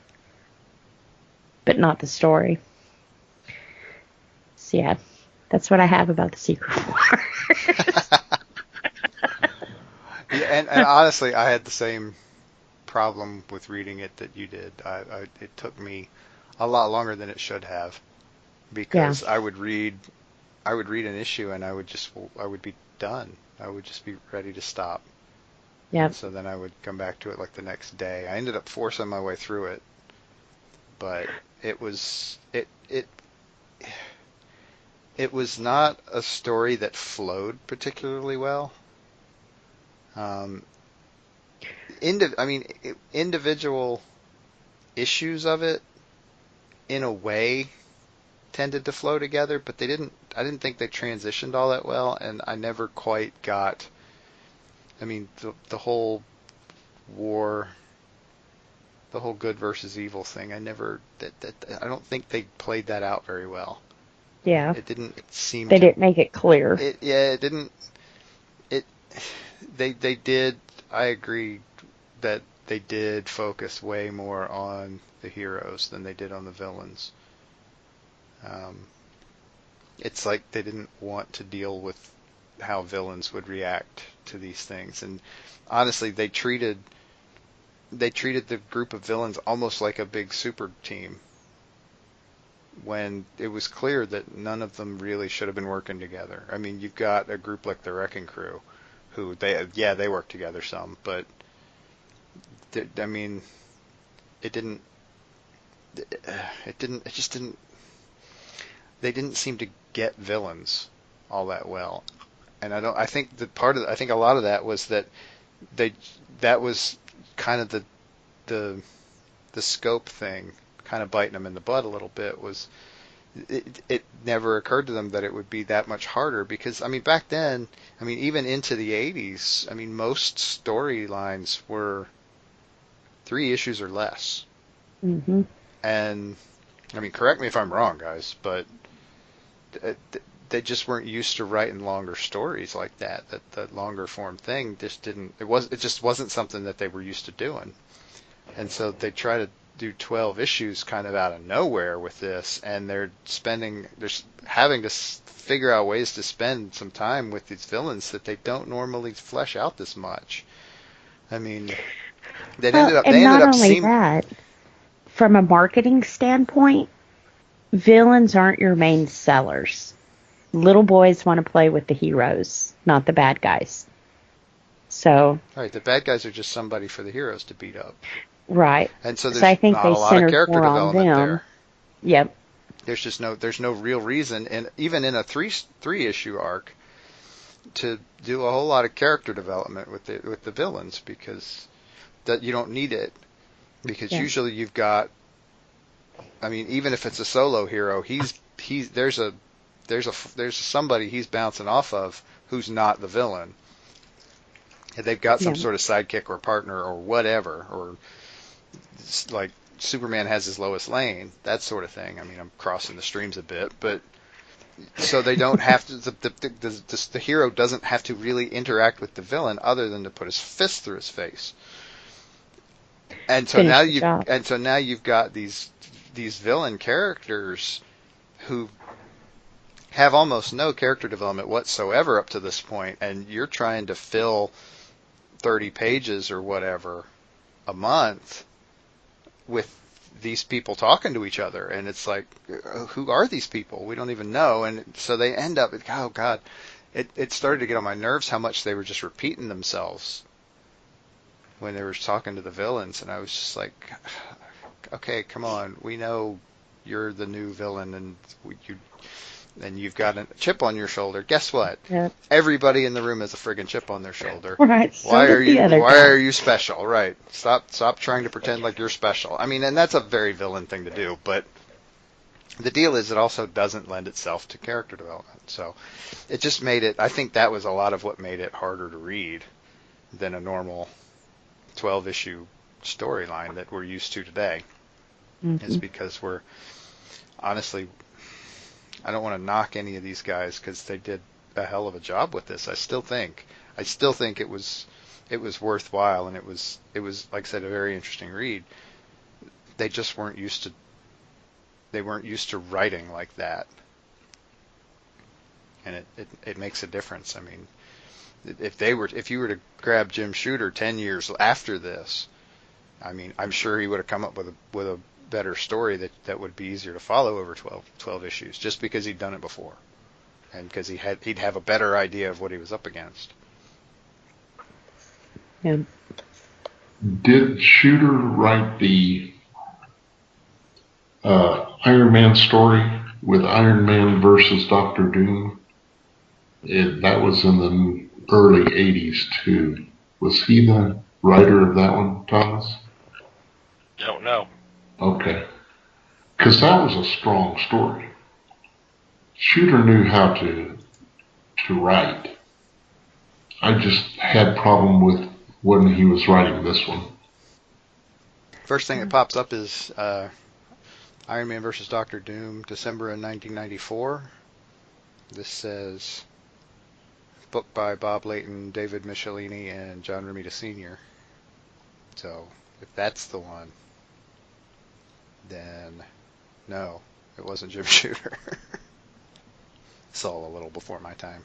the story. So yeah, that's what I have about the Secret War.
Yeah, and honestly, I had the same problem with reading it that you did. It took me a lot longer than it should have, because
Yeah.
I would read an issue and I would be done. I would just be ready to stop. And
Yep.
so then I would come back to it like the next day. I ended up forcing my way through it, but it was not a story that flowed particularly well. Um, individual issues of it, in a way, tended to flow together, but they didn't. I didn't think they transitioned all that well, and I never quite got. I mean, the whole war, the whole good versus evil thing. I don't think they played that out very well.
Yeah.
It didn't seem
They
to.
didn't make it clear.
It didn't. It. They did. I agree that they did focus way more on the heroes than they did on the villains. It's like they didn't want to deal with how villains would react to these things, and honestly, they treated the group of villains almost like a big super team, when it was clear that none of them really should have been working together. I mean, you've got a group like the Wrecking Crew, who they work together some, but I mean, it didn't. It just didn't. They didn't seem to get villains all that well, and I think that I think a lot of that was that that was kind of the scope thing, kind of biting them in the butt a little bit. Was it never occurred to them that it would be that much harder, because I mean, back then, I mean, even into the 80s, I mean, most storylines were 3 issues or less.
Mm-hmm.
And I mean, correct me if I'm wrong, guys, but they just weren't used to writing longer stories like that. That longer form thing just didn't. It just wasn't something that they were used to doing. And so they try to do 12 issues kind of out of nowhere with this, and they're having to figure out ways to spend some time with these villains that they don't normally flesh out this much. I mean, they ended up
that, from a marketing standpoint, villains aren't your main sellers. Little boys want to play with the heroes, not the bad guys. So,
right, the bad guys are just somebody for the heroes to beat up.
Right.
And so there's
I think
not
they
a lot of
centered
character
more on
development
them.
there.
Yep.
There's no real reason, and even in a three issue arc, to do a whole lot of character development with the villains, because that you don't need it, because usually you've got, I mean, even if it's a solo hero, there's somebody he's bouncing off of who's not the villain. And they've got some sort of sidekick or partner or whatever, or like Superman has his Lois Lane, that sort of thing. I mean, I'm crossing the streams a bit, but so they don't have to. The hero doesn't have to really interact with the villain other than to put his fist through his face. And so now you've got these villain characters who have almost no character development whatsoever up to this point, and you're trying to fill 30 pages or whatever a month with these people talking to each other, and it's like, who are these people? We don't even know. And so they end up, oh God, it started to get on my nerves how much they were just repeating themselves when they were talking to the villains, and I was just like, okay, come on, we know you're the new villain, and you've got a chip on your shoulder. Guess what?
Yep.
Everybody in the room has a friggin' chip on their shoulder.
Right.
Why are you special? Right. Stop trying to pretend like you're special. I mean, and that's a very villain thing to do, but the deal is it also doesn't lend itself to character development. So it just made it, I think that was a lot of what made it harder to read than a normal 12 issue storyline that we're used to today. Mm-hmm. Is because honestly, I don't want to knock any of these guys because they did a hell of a job with this. I still think it was worthwhile, and it was like I said, a very interesting read. They just weren't used to writing like that, and it makes a difference. I mean, if you were to grab Jim Shooter 10 years after this, I mean, I'm sure he would have come up with a better story that would be easier to follow over 12 issues, just because he'd done it before, and because he'd have a better idea of what he was up against.
Yeah.
Did Shooter write the Iron Man story with Iron Man versus Doctor Doom? That was in the early 80s too. Was he the writer of that one, Thomas?
Don't know.
Okay. Because that was a strong story. Shooter knew how to write. I just had problem with when he was writing this one.
First thing that pops up is Iron Man vs. Doctor Doom, December of 1994. This says, book by Bob Layton, David Michelini, and John Romita Sr. So, if that's the one, then no, it wasn't Jim Shooter. It's all a little before my time.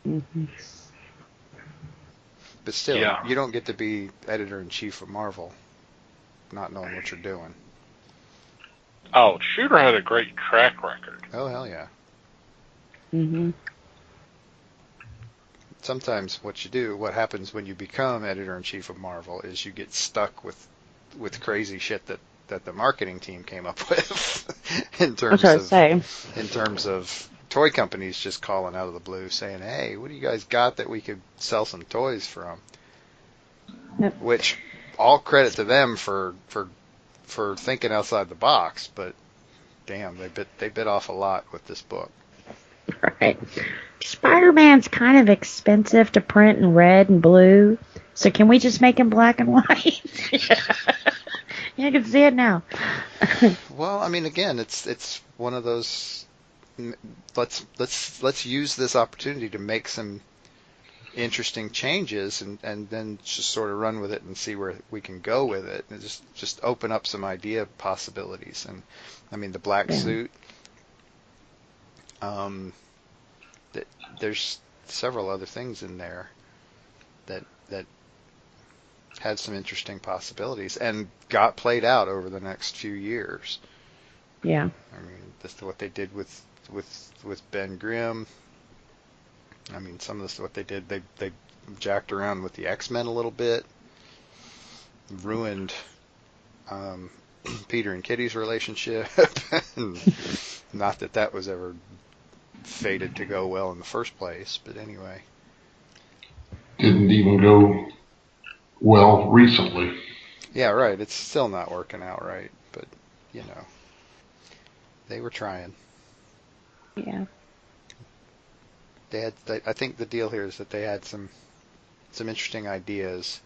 Mm-hmm.
But still, you don't get to be editor-in-chief of Marvel not knowing what you're doing.
Oh, Shooter had a great track record.
Oh, hell yeah.
Mm-hmm.
Sometimes what happens when you become editor-in-chief of Marvel is you get stuck with crazy shit that the marketing team came up with in terms of toy companies just calling out of the blue saying, "Hey, what do you guys got that we could sell some toys from?"
Yep.
Which, all credit to them for thinking outside the box, but damn, they bit off a lot with this book.
Right. Spider-Man's kind of expensive to print in red and blue, so can we just make him black and white? Yeah, I can see it now.
Well, I mean, again, it's one of those. Let's use this opportunity to make some interesting changes, and then just sort of run with it and see where we can go with it, and just open up some idea possibilities. And I mean, the black suit. There's several other things in there that had some interesting possibilities and got played out over the next few years.
Yeah.
I mean, this is what they did with Ben Grimm. I mean, some of this what they did, they jacked around with the X-Men a little bit, ruined Peter and Kitty's relationship. Not that was ever fated to go well in the first place, but anyway.
Didn't even go well recently.
Yeah, right. It's still not working out right, but you know, they were trying.
Yeah.
I think the deal here is that they had some interesting ideas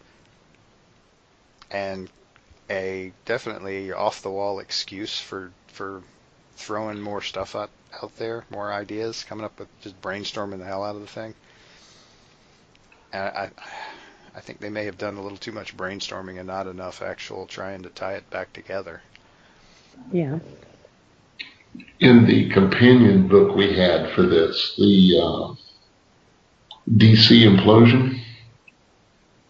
and a definitely off the wall excuse for throwing more stuff out there, more ideas, coming up with just brainstorming the hell out of the thing. And I think they may have done a little too much brainstorming and not enough actual trying to tie it back together.
Yeah.
In the companion book we had for this, the DC Implosion,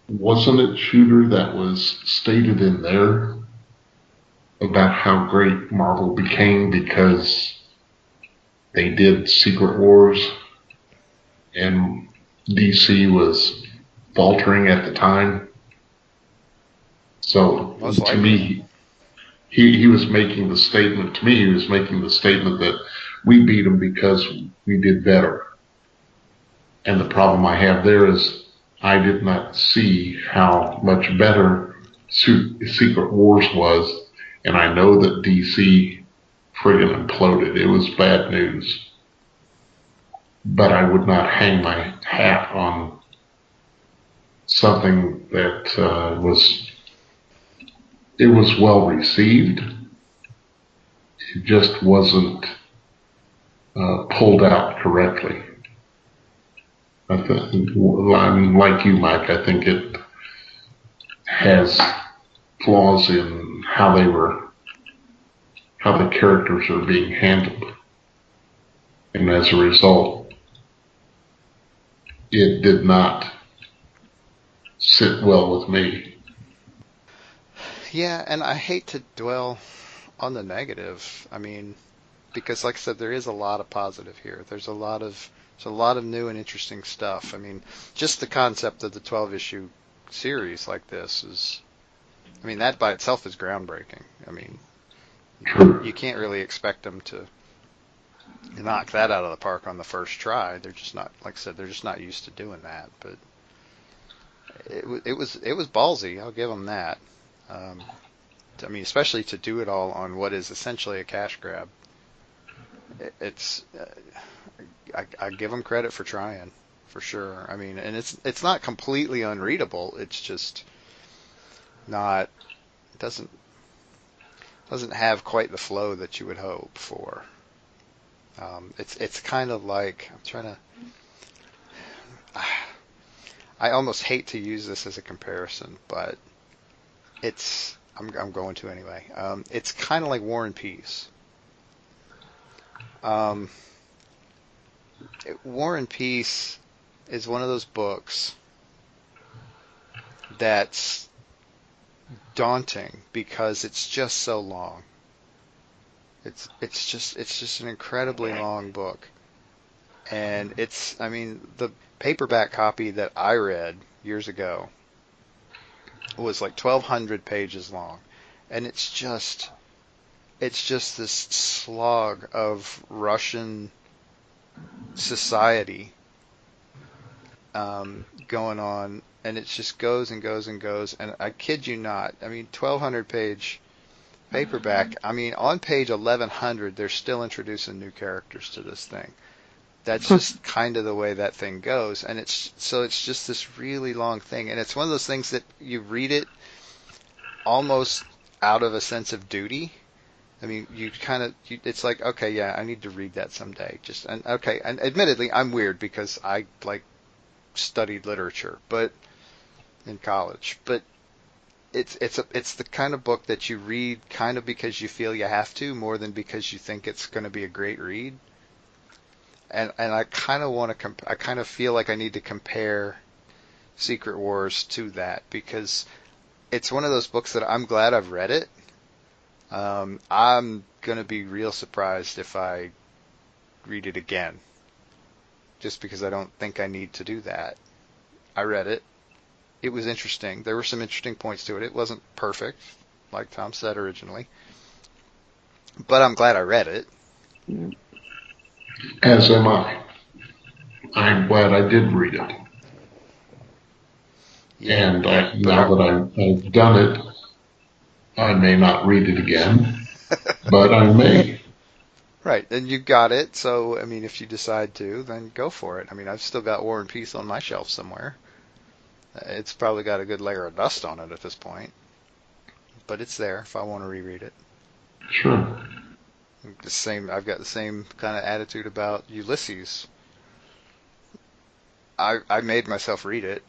wasn't it Shooter that was stated in there about how great Marvel became because they did Secret Wars and DC was faltering at the time? So
Most
to
likely.
me, he was making the statement, to me he was making the statement that we beat them because we did better. And the problem I have there is I did not see how much better Secret Wars was, and I know that DC friggin' imploded. It was bad news. But I would not hang my hat on something that it was well received. It just wasn't pulled out correctly. I think, like you, Mike, I think it has flaws in how the characters are being handled. And as a result, it did not sit well with me.
Yeah, and I hate to dwell on the negative. I mean, because like I said, there is a lot of positive here. There's a lot of new and interesting stuff. I mean, just the concept of the 12-issue series like this is, I mean, that by itself is groundbreaking. I mean, you can't really expect them to knock that out of the park on the first try. They're just not, like I said, they're just not used to doing that. But it was ballsy. I'll give them that. I mean, especially to do it all on what is essentially a cash grab. It's I give them credit for trying, for sure. I mean, and it's not completely unreadable. It's just not, it doesn't have quite the flow that you would hope for. It's kind of like, I'm trying to, I almost hate to use this as a comparison, but I'm going to anyway. It's kind of like War and Peace. War and Peace is one of those books that's daunting because it's just so long. It's just an incredibly long book. And I mean, the paperback copy that I read years ago was like 1,200 pages long. And it's just this slog of Russian society going on, and it just goes and goes and goes. And I kid you not, I mean, 1,200 page paperback. I mean, on page 1,100, they're still introducing new characters to this thing. That's just kind of the way that thing goes, and it's just this really long thing, and it's one of those things that you read it almost out of a sense of duty. I mean, it's like, okay, yeah, I need to read that someday. And admittedly, I'm weird because I like studied literature, but in college. But it's the kind of book that you read kind of because you feel you have to, more than because you think it's going to be a great read. And I kind of want to I kind of feel like I need to compare Secret Wars to that, because it's one of those books that I'm glad I've read it. I'm going to be real surprised if I read it again, just because I don't think I need to do that. I read it. It was interesting. There were some interesting points to it. It wasn't perfect, like Tom said originally, but I'm glad I read it.
As am I. I'm glad I did read it.
Yeah,
And now that I've done it, I may not read it again, but I may.
right. And you got it. So, I mean, if you decide to, then go for it. I mean, I've still got War and Peace on my shelf somewhere. It's probably got a good layer of dust on it at this point, but it's there if I want to reread it.
Sure.
I've got the same kind of attitude about Ulysses. I made myself read it.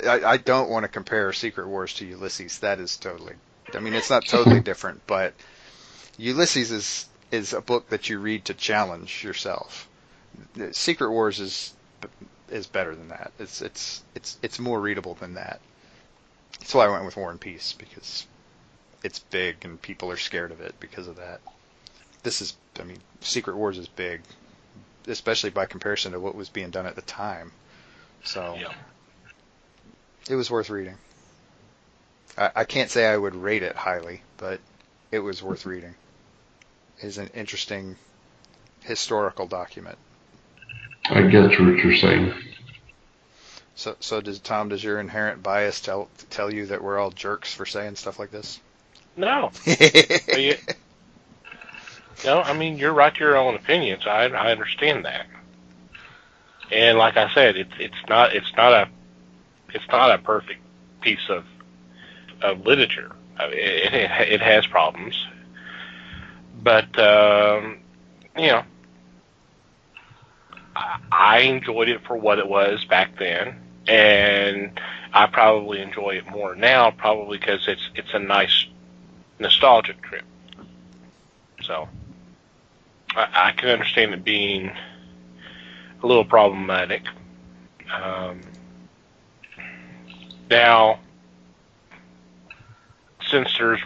I don't want to compare Secret Wars to Ulysses. That is totally, I mean, it's not totally different, but Ulysses is a book that you read to challenge yourself. Secret Wars is better than that. It's more readable than that. That's why I went with War and Peace, because it's big and people are scared of it because of that. I mean, Secret Wars is big, especially by comparison to what was being done at the time. So
Yeah.
it was worth reading. I can't say I would rate it highly, but it was worth reading. It's an interesting historical document.
I get what you're saying.
So does your inherent bias tell you that we're all jerks for saying stuff like this?
No. No, I mean, you're right to your own opinions. I understand that. And like I said, it's not a perfect piece of literature. I mean, it has problems, but you know, I enjoyed it for what it was back then, and I probably enjoy it more now, probably because it's a nice nostalgic trip. So I can understand it being a little problematic. Now, since there's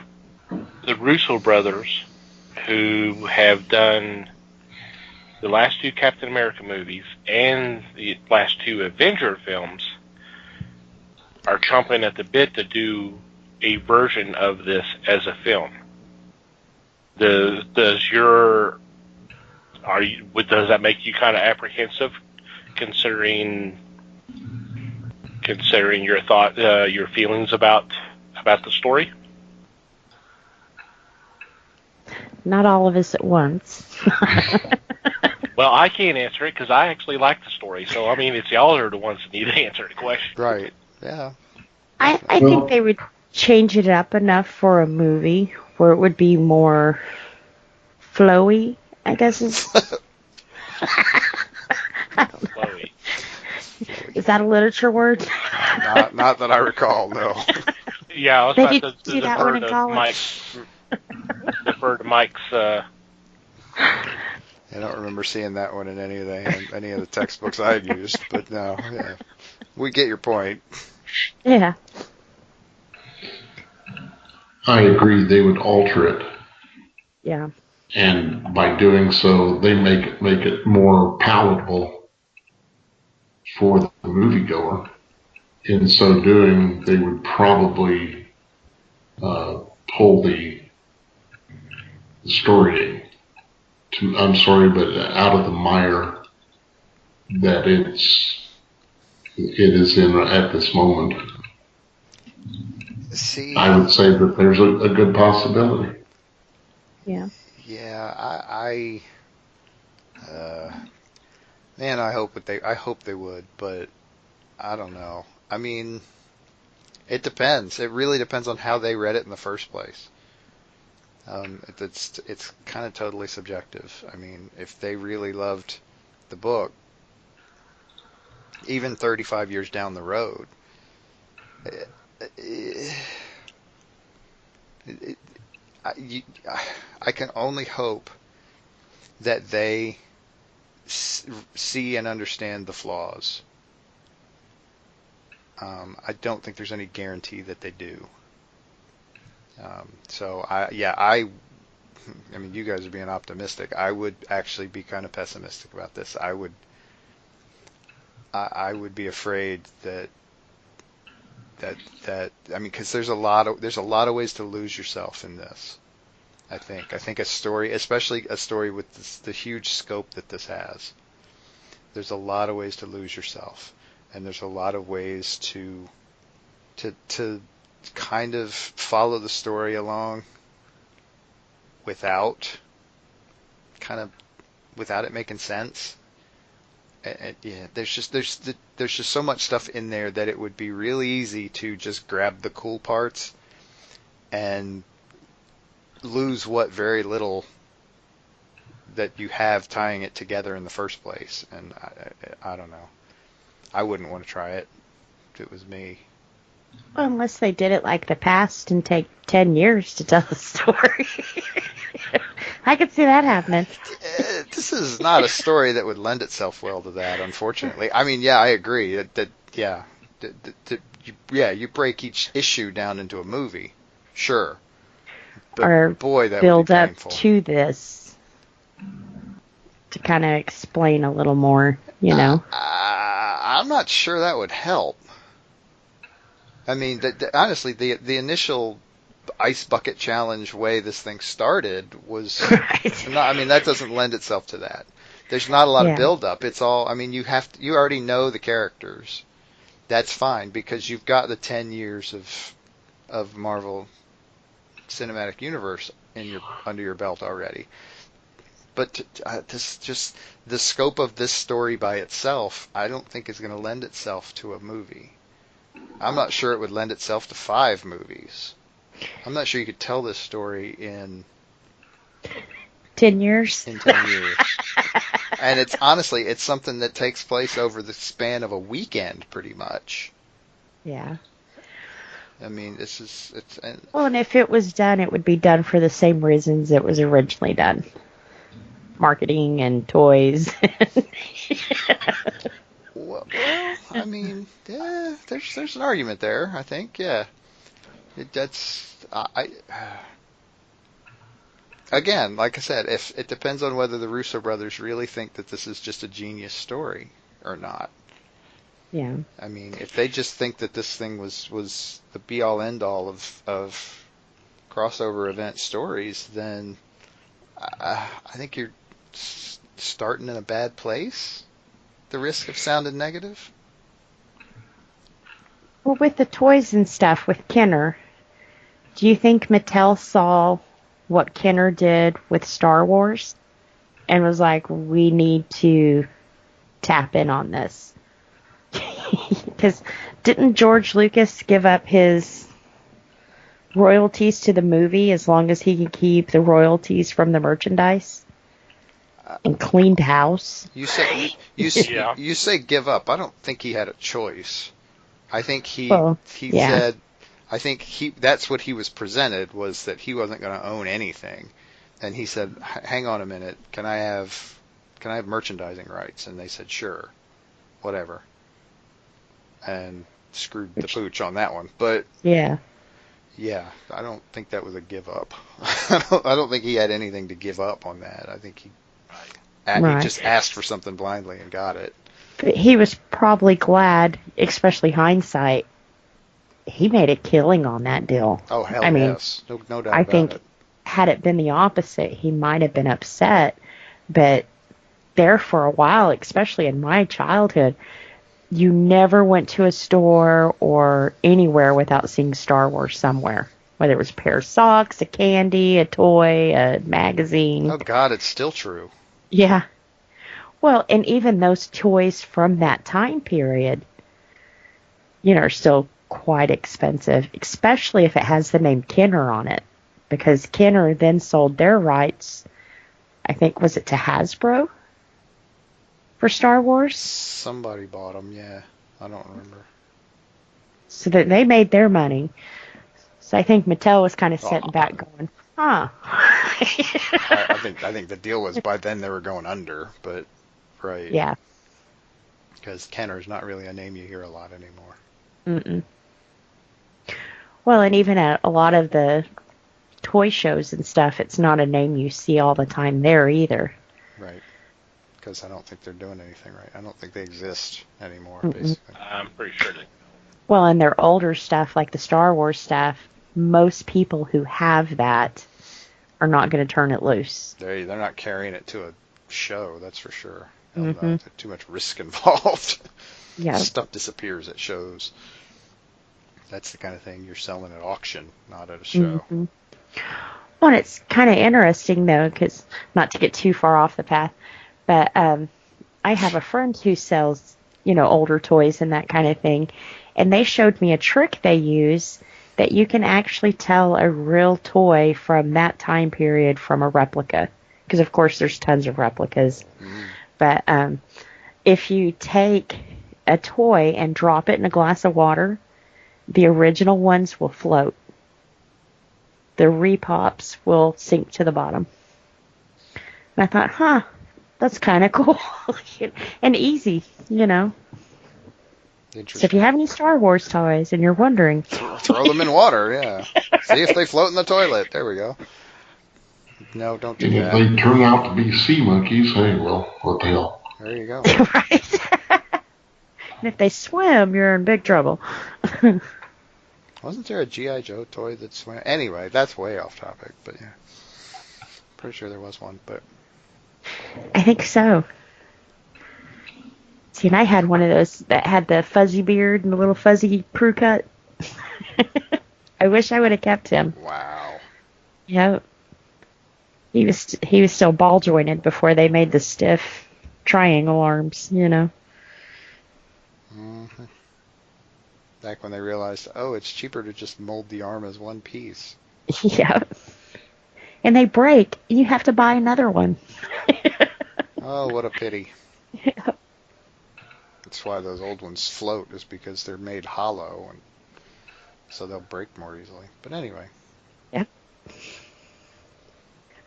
the Russo brothers who have done the last two Captain America movies and the last two Avenger films, are chomping at the bit to do a version of this as a film. Does that make you kind of apprehensive, considering your feelings about the story?
Not all of us at once.
Well, I can't answer it because I actually like the story. So, I mean, it's y'all are the ones that need to answer the question.
Right. Yeah.
I think they would change it up enough for a movie where it would be more flowy, I guess is.
Flowy.
Is that a literature word?
Not that I recall, no.
Yeah, I was
They
about
didn't
to
do that one in college.
defer to Mike's.
I don't remember seeing that one in any of the textbooks I had used, but no, yeah. We get your point.
Yeah.
I agree they would alter it.
Yeah.
And by doing so, they make it more palatable for the moviegoer. In so doing, they would probably pull the story I'm sorry, but out of the mire that it is in at this moment.
See,
I would say that there's a good possibility.
Yeah.
yeah, man, I hope they would, but I don't know. I mean, it depends. It really depends on how they read it in the first place. It's kind of totally subjective. I mean, if they really loved the book, even 35 years down the road. I can only hope that they see and understand the flaws. I don't think there's any guarantee that they do. I mean, you guys are being optimistic. I would actually be kind of pessimistic about this. I would be afraid that I mean, because there's a lot of ways to lose yourself in this. I think a story, especially a story with the huge scope that this has, there's a lot of ways to lose yourself, and there's a lot of ways to kind of follow the story along without it making sense. Yeah, there's just so much stuff in there that it would be really easy to just grab the cool parts and lose what very little that you have tying it together in the first place. And I don't know. I wouldn't want to try it if it was me.
Well, unless they did it like the past and take 10 years to tell the story. I could see that happening.
This is not a story that would lend itself well to that, unfortunately. I mean, yeah, I agree. You break each issue down into a movie, sure. But
or
boy, that
build
would be
up
painful.
to this to kind of explain a little more, you know.
I'm not sure that would help. I mean, honestly, the initial ice bucket challenge way this thing started was
Right.
I mean, that doesn't lend itself to that. There's not a lot of build up. It's all, I mean, you already know the characters. That's fine because you've got the 10 years of Marvel Cinematic Universe under your belt already. But the scope of this story by itself, I don't think is going to lend itself to a movie. I'm not sure it would lend itself to 5 movies. I'm not sure you could tell this story in
10 years.
In 10 years. And it's something that takes place over the span of a weekend, pretty much.
Yeah.
I mean,
well, and if it was done, it would be done for the same reasons it was originally done. Marketing and toys.
Well, I mean, yeah, there's an argument there, I think, yeah. Again, like I said, if it depends on whether the Russo brothers really think that this is just a genius story or not.
Yeah.
I mean, if they just think that this thing was the be all end all of crossover event stories, then I think you're starting in a bad place. The risk of sounding negative.
Well, with the toys and stuff with Kenner, do you think Mattel saw what Kenner did with Star Wars and was like, we need to tap in on this? Because didn't George Lucas give up his royalties to the movie as long as he could keep the royalties from the merchandise? And cleaned house.
You say give up. I don't think he had a choice. I think he said, I think that's what he was presented, was that he wasn't going to own anything, and he said, hang on a minute, can I have merchandising rights? And they said, sure, whatever, and screwed the pooch on that one. But yeah, I don't think that was a give up. I don't think he had anything to give up on that. I think he just asked for something blindly and got it.
But he was probably glad, especially hindsight, he made a killing on that deal.
Oh, hell yes. No doubt about it.
I think had it been the opposite, he might have been upset. But there for a while, especially in my childhood, you never went to a store or anywhere without seeing Star Wars somewhere. Whether it was a pair of socks, a candy, a toy, a magazine.
Oh, God, it's still true.
Yeah. Well, and even those toys from that time period, are still quite expensive, especially if it has the name Kenner on it. Because Kenner then sold their rights, I think, was it to Hasbro? for Star Wars.
Somebody bought them, yeah. I don't remember.
So that they made their money. So I think Mattel was kind of sitting
Oh.
back going, huh.
I think the deal was by then they were going under, but right.
Yeah.
Because Kenner's not really a name you hear a lot anymore.
Mm-mm. Well, and even at a lot of the toy shows and stuff, it's not a name you see all the time there either.
Right. Because I don't think they're doing anything right. I don't think they exist anymore,
Mm-mm.
basically.
I'm pretty sure they.
Well, and their older stuff, like the Star Wars stuff, most people who have that are not going to turn it loose.
They're not carrying it to a show, that's for sure.
Mm-hmm.
There's too much risk involved.
Yeah.
Stuff disappears at shows. That's the kind of thing you're selling at auction, not at a show.
Mm-hmm. Well, and it's kind of interesting, though, because not to get too far off the path, but I have a friend who sells, older toys and that kind of thing, and they showed me a trick they use that you can actually tell a real toy from that time period from a replica. Because, of course, there's tons of replicas.
Mm.
But if you take a toy and drop it in a glass of water, the original ones will float. The repops will sink to the bottom. And I thought, that's kind of cool. And easy, So if you have any Star Wars toys and you're wondering...
Throw them in water, yeah. See if they float in the toilet. There we go. No, don't do that.
And if they turn out to be sea monkeys, hey, well, what the hell?
There you go.
Right. And if they swim, you're in big trouble.
Wasn't there a G.I. Joe toy that swam? Anyway, that's way off topic, but yeah. Pretty sure there was one, but...
I think so. See, and I had one of those that had the fuzzy beard and the little fuzzy crew cut. I wish I would have kept him.
Wow.
Yep. He was still ball jointed before they made the stiff triangle arms,
Mm-hmm. Back when they realized, it's cheaper to just mold the arm as one piece.
Yeah. And they break, and you have to buy another one.
Oh, what a pity.
Yeah.
That's why those old ones float, is because they're made hollow, and so they'll break more easily. But anyway.
Yep.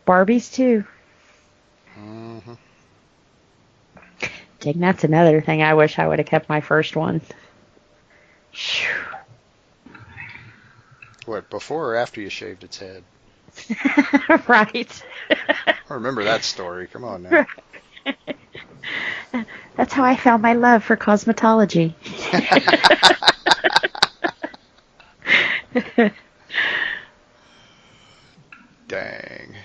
Barbies, too.
Mm-hmm.
Dang, that's another thing. I wish I would have kept my first one.
What, before or after you shaved its head?
Right.
I remember that story. Come on now.
That's how I found my love for cosmetology.
Dang.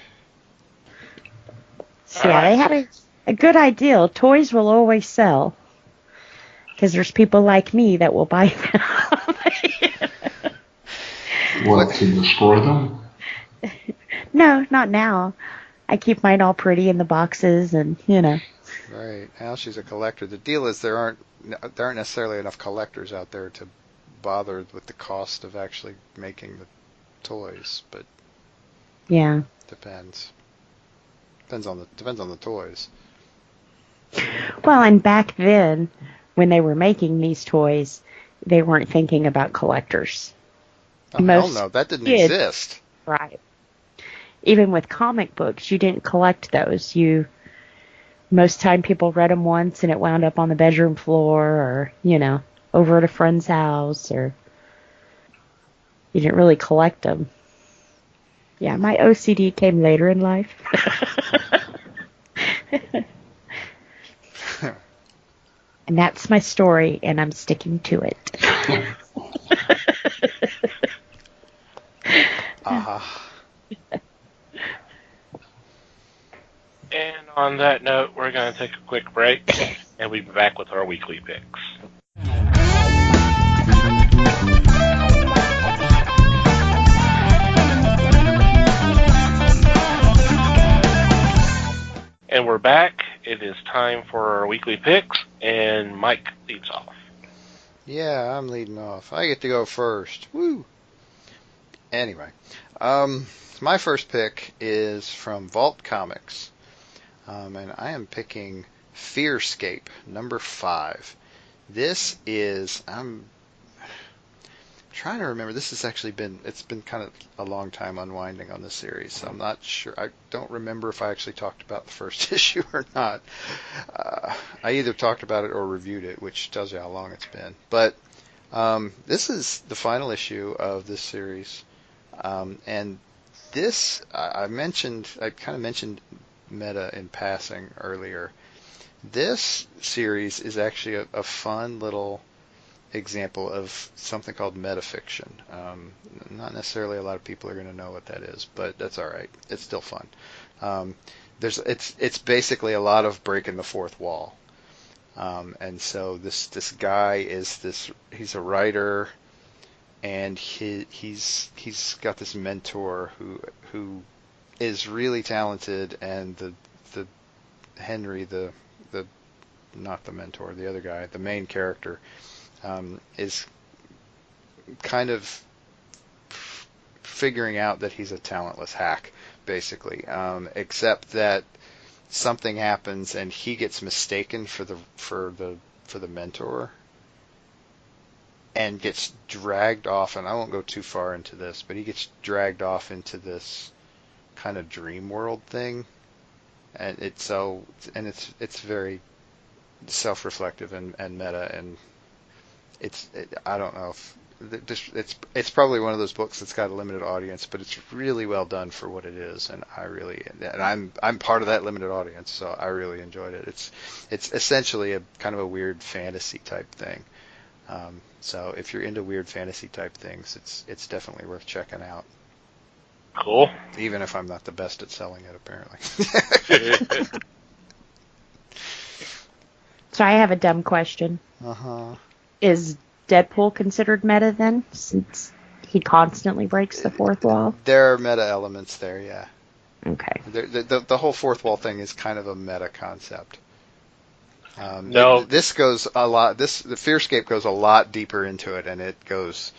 So yeah, they had a good ideal. Toys will always sell. Because there's people like me that will buy them.
What, to destroy them?
No, not now. I keep mine all pretty in the boxes and,
Right. Now she's a collector. The deal is there aren't necessarily enough collectors out there to bother with the cost of actually making the toys, but
yeah.
depends. Depends on the toys.
Well, and back then, when they were making these toys, they weren't thinking about collectors.
Oh, hell no, that didn't exist.
Right. Even with comic books, you didn't collect those. Most time people read them once and it wound up on the bedroom floor or, over at a friend's house, or you didn't really collect them. Yeah, my OCD came later in life. And that's my story, and I'm sticking to it.
Uh-huh.
And on that note, we're going to take a quick break, and we'll be back with our weekly picks. And we're back. It is time for our weekly picks, and Mike leads off.
Yeah, I'm leading off. I get to go first. Woo! Anyway, my first pick is from Vault Comics. And I am picking Fearscape, number 5. This is, I'm trying to remember, this has actually it's been kind of a long time unwinding on this series, so I'm not sure. I don't remember if I actually talked about the first issue or not. I either talked about it or reviewed it, which tells you how long it's been. But this is the final issue of this series, and this, I kind of mentioned meta in passing earlier. This series is actually a fun little example of something called metafiction. Not necessarily a lot of people are going to know what that is, but that's all right. It's still fun. It's basically a lot of breaking the fourth wall. And so this guy he's a writer, and he's got this mentor who is really talented, and the Henry, not the mentor, the other guy, the main character, is kind of figuring out that he's a talentless hack, basically. Except that something happens and he gets mistaken for the mentor, and gets dragged off. And I won't go too far into this, but he gets dragged off into this kind of dream world thing, and it's very self-reflective and meta, and I don't know if it's probably one of those books that's got a limited audience, but it's really well done for what it is, and I'm part of that limited audience, so I really enjoyed it. It's essentially a kind of a weird fantasy type thing. So if you're into weird fantasy type things, it's definitely worth checking out.
Cool.
Even if I'm not the best at selling it, apparently.
So I have a dumb question.
Uh-huh.
Is Deadpool considered meta then, since he constantly breaks the fourth wall?
There are meta elements there, yeah.
Okay.
The whole fourth wall thing is kind of a meta concept.
No.
This goes a lot. The Fearscape goes a lot deeper into it, and it goes.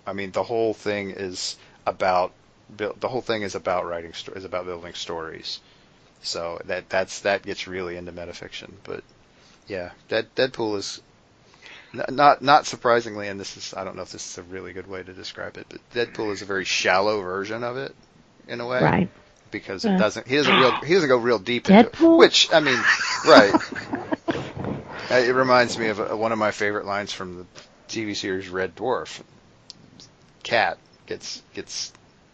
I mean, the whole thing is about writing is about building stories. So that gets really into metafiction. But yeah, Deadpool is not surprisingly, and I don't know if this is a really good way to describe it, but Deadpool is a very shallow version of it in a way.
Right.
Because he doesn't go real deep into it. Which, I mean, right. It reminds me of one of my favorite lines from the TV series Red Dwarf. Cat gets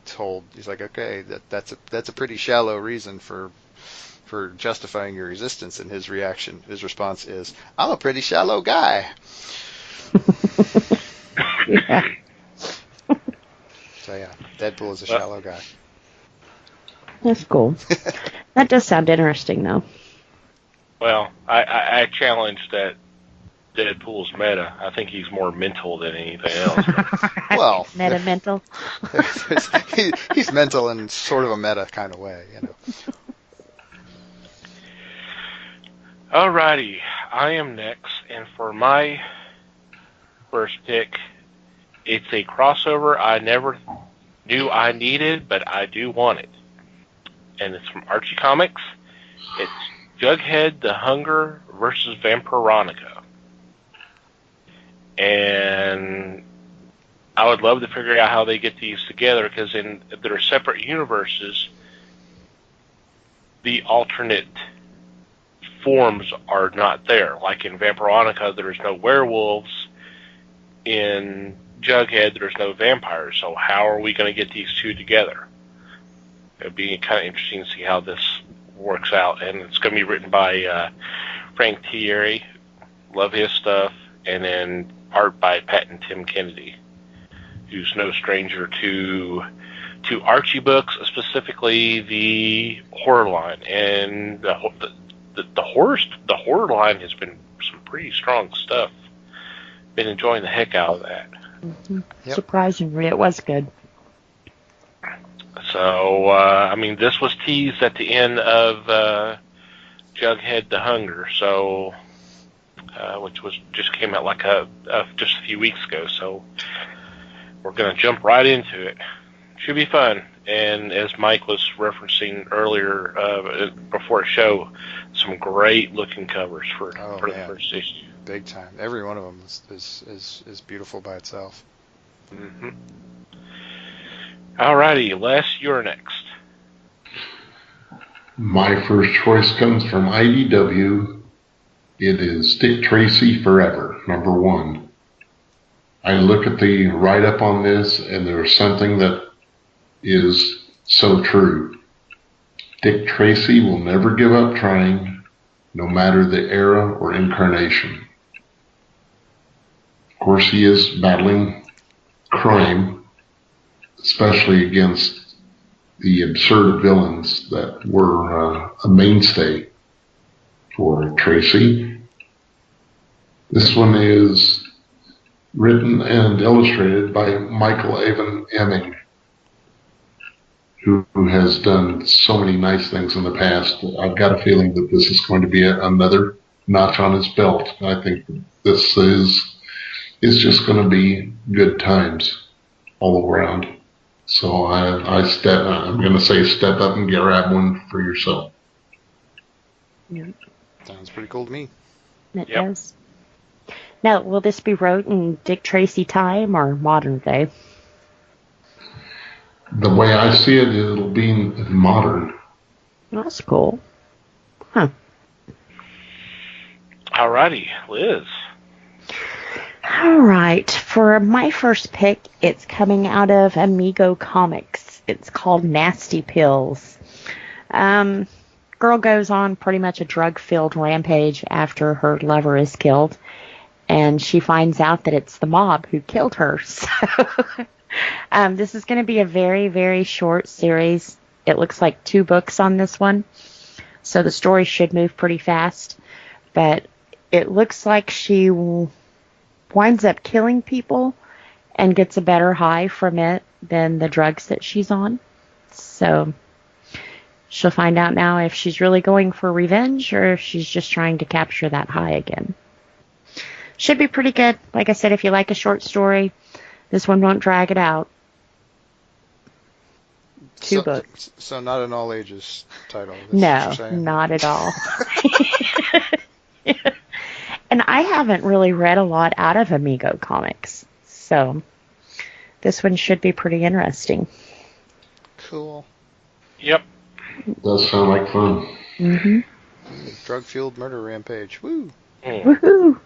told, he's like, okay, that's a pretty shallow reason for justifying your existence, and his response is, I'm a pretty shallow guy.
Yeah.
So yeah, Deadpool is a shallow guy.
That's cool. That does sound interesting, though.
Well, I challenge that Deadpool's meta. I think he's more mental than anything else.
Well,
meta-mental.
He's mental in sort of a meta kind of way, you know.
Alrighty, I am next, and for my first pick, it's a crossover I never knew I needed, but I do want it. And it's from Archie Comics. It's Jughead the Hunger versus Vampironica. And I would love to figure out how they get these together, because in their separate universes, the alternate forms are not there. Like in Vampironica, there's no werewolves. In Jughead, there's no vampires. So how are we going to get these two together? It'd be kind of interesting to see how this works out. And it's going to be written by Frank Thierry. Love his stuff. And then art by Pat and Tim Kennedy, who's no stranger to Archie books, specifically the horror line. And the horror line has been some pretty strong stuff. Been enjoying the heck out of that.
Mm-hmm.
Yep.
Surprisingly, it was good.
So, I mean, this was teased at the end of Jughead the Hunger, so which just came out like just a few weeks ago. So we're gonna jump right into it. Should be fun. And as Mike was referencing earlier before the show, some great looking covers for the first issue.
Big time. Every one of them is beautiful by itself.
Mm-hmm. Alrighty, Les, you're next.
My first choice comes from IDW. It is Dick Tracy Forever, #1. I look at the write-up on this, and there's something that is so true. Dick Tracy will never give up trying, no matter the era or incarnation. Of course, he is battling crime, especially against the absurd villains that were a mainstay for Tracy. This one is written and illustrated by Michael Avon Emming, who has done so many nice things in the past. I've got a feeling that this is going to be another notch on his belt. I think this is just going to be good times all around. So I'm going to say step up and grab one for yourself.
Yeah.
Sounds pretty cool to me.
It does. Now, will this be wrote in Dick Tracy time or modern day?
The way I see it, it'll be modern.
That's cool. Huh.
Alrighty, Liz.
All right. For my first pick, it's coming out of Amigo Comics. It's called Nasty Pills. Girl goes on pretty much a drug-filled rampage after her lover is killed, and she finds out that it's the mob who killed her. So this is going to be a very, very short series. It looks like 2 books on this one, so the story should move pretty fast. But it looks like she winds up killing people and gets a better high from it than the drugs that she's on. So she'll find out now if she's really going for revenge or if she's just trying to capture that high again. Should be pretty good. Like I said, if you like a short story, this one won't drag it out. 2 books.
So not an all ages title.
No, not at all. And I haven't really read a lot out of Amigo Comics, so this one should be pretty interesting.
Cool.
Yep.
Does sound like fun.
Mm-hmm.
Drug-fueled murder rampage. Woo!
Woohoo!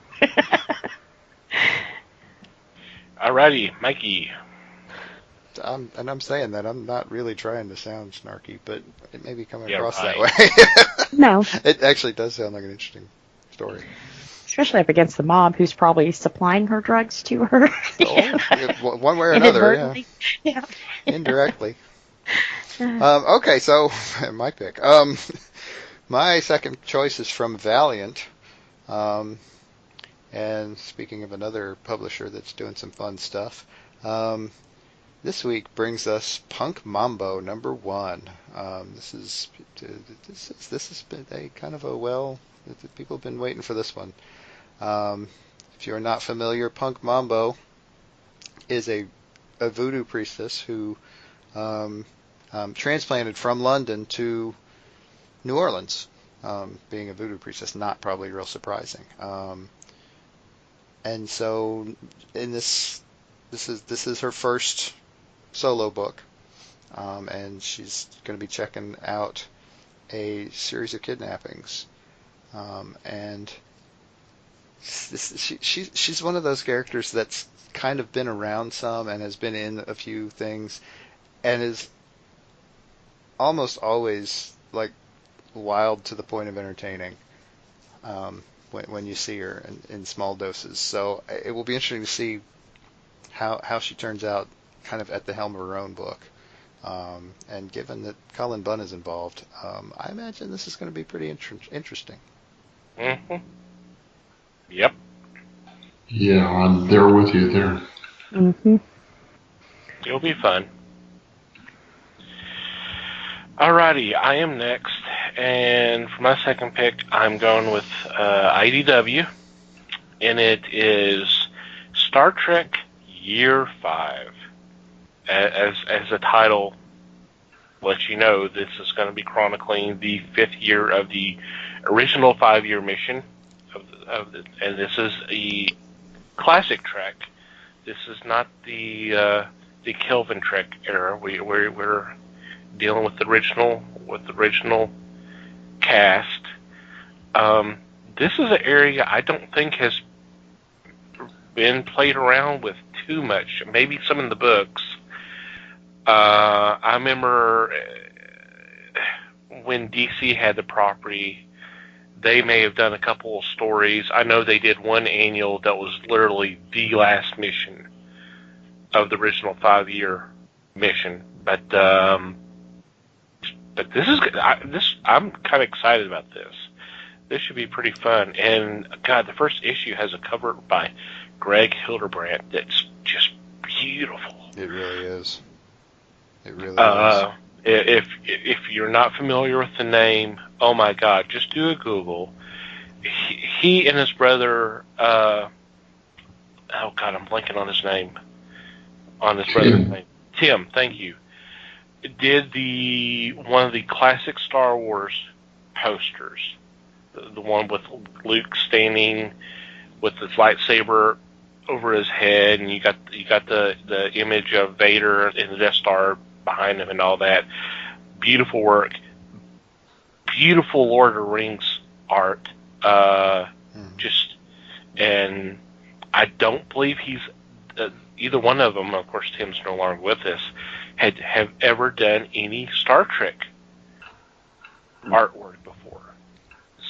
Alrighty, Mikey.
I'm saying that I'm not really trying to sound snarky, but it may be coming across
right.
that way.
No.
It actually does sound like an interesting story.
Especially up against the mob who's probably supplying her drugs to her.
Oh, one way or another,
yeah.
Indirectly. Okay, so my pick. My second choice is from Valiant. And speaking of another publisher that's doing some fun stuff, this week brings us Punk Mambo #1. This has been a kind of people have been waiting for this one. If you're not familiar, Punk Mambo is a voodoo priestess who transplanted from London to New Orleans. Being a voodoo priestess, not probably real surprising. And so, in this is her first solo book, and she's going to be checking out a series of kidnappings, and she's one of those characters that's kind of been around some and has been in a few things, and is almost always like wild to the point of entertaining. When you see her in small doses. So it will be interesting to see how she turns out kind of at the helm of her own book. And given that Cullen Bunn is involved, I imagine this is going to be pretty interesting.
Mm-hmm. Yep.
Yeah, I'm there with you there.
Mm-hmm.
It'll be fun. Alrighty, I am next, and for my second pick, I'm going with IDW, and it is Star Trek Year 5. as the title lets you know, this is going to be chronicling the 5th year of the original 5-year mission and this is a classic Trek. This is not the Kelvin Trek era. We're dealing with the original cast. This is an area I don't think has been played around with too much. Maybe some in the books. I remember when DC had the property, they may have done a couple of stories. I know they did one annual that was literally the last mission of the original 5-year mission. But this is I'm kind of excited about this. This should be pretty fun. And God, the first issue has a cover by Greg Hildebrandt that's just beautiful.
It really is. It really is.
If you're not familiar with the name, oh my God, just do a Google. He and his brother, oh God, I'm blanking on his name. Tim, thank you. Did one of the classic Star Wars posters, the one with Luke standing with his lightsaber over his head, and you got the image of Vader in the Death Star behind him and all that. Beautiful work. Beautiful Lord of the Rings art. And I don't believe he's either one of them. Of course, Tim's no longer with us. Have ever done any Star Trek artwork before.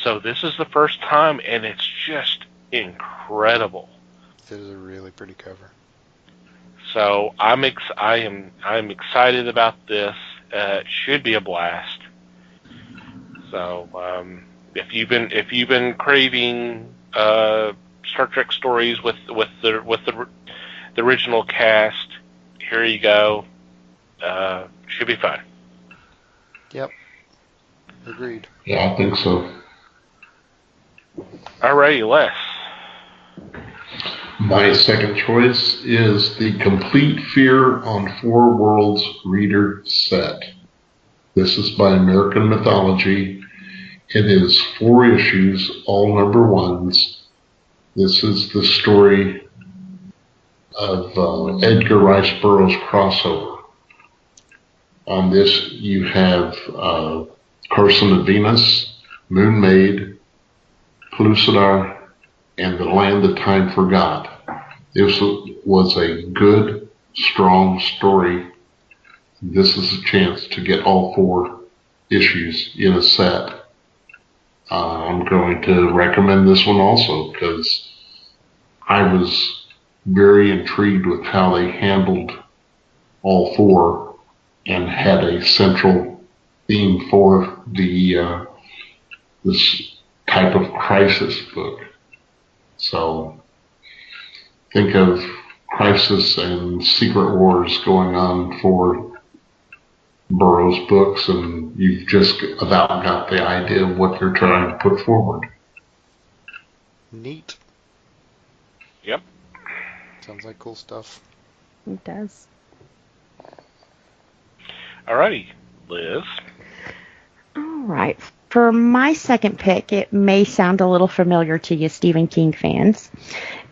So this is the first time, and it's just incredible.
It is a really pretty cover.
So I'm excited about this. It should be a blast. So if you've been craving Star Trek stories with the original cast, here you go. Should be fun.
Yep. Agreed.
Yeah, I think so.
Alrighty, Les.
My second choice is the Complete Fear on 4 Worlds reader set. This is by American Mythology. It is 4 issues, all number 1s. This is the story of Edgar Rice Burroughs crossover. On this, you have Carson of Venus, Moon Maid, Pellucidar, and The Land That Time Forgot. This was a good, strong story. This is a chance to get all 4 issues in a set. I'm going to recommend this one also because I was very intrigued with how they handled all 4 and had a central theme for this type of crisis book. So think of Crisis and Secret Wars going on for Burroughs books, and you've just about got the idea of what they're trying to put forward.
Neat.
Yep.
Sounds like cool stuff.
It does.
Alrighty, Liz.
Alright. For my second pick, it may sound a little familiar to you Stephen King fans.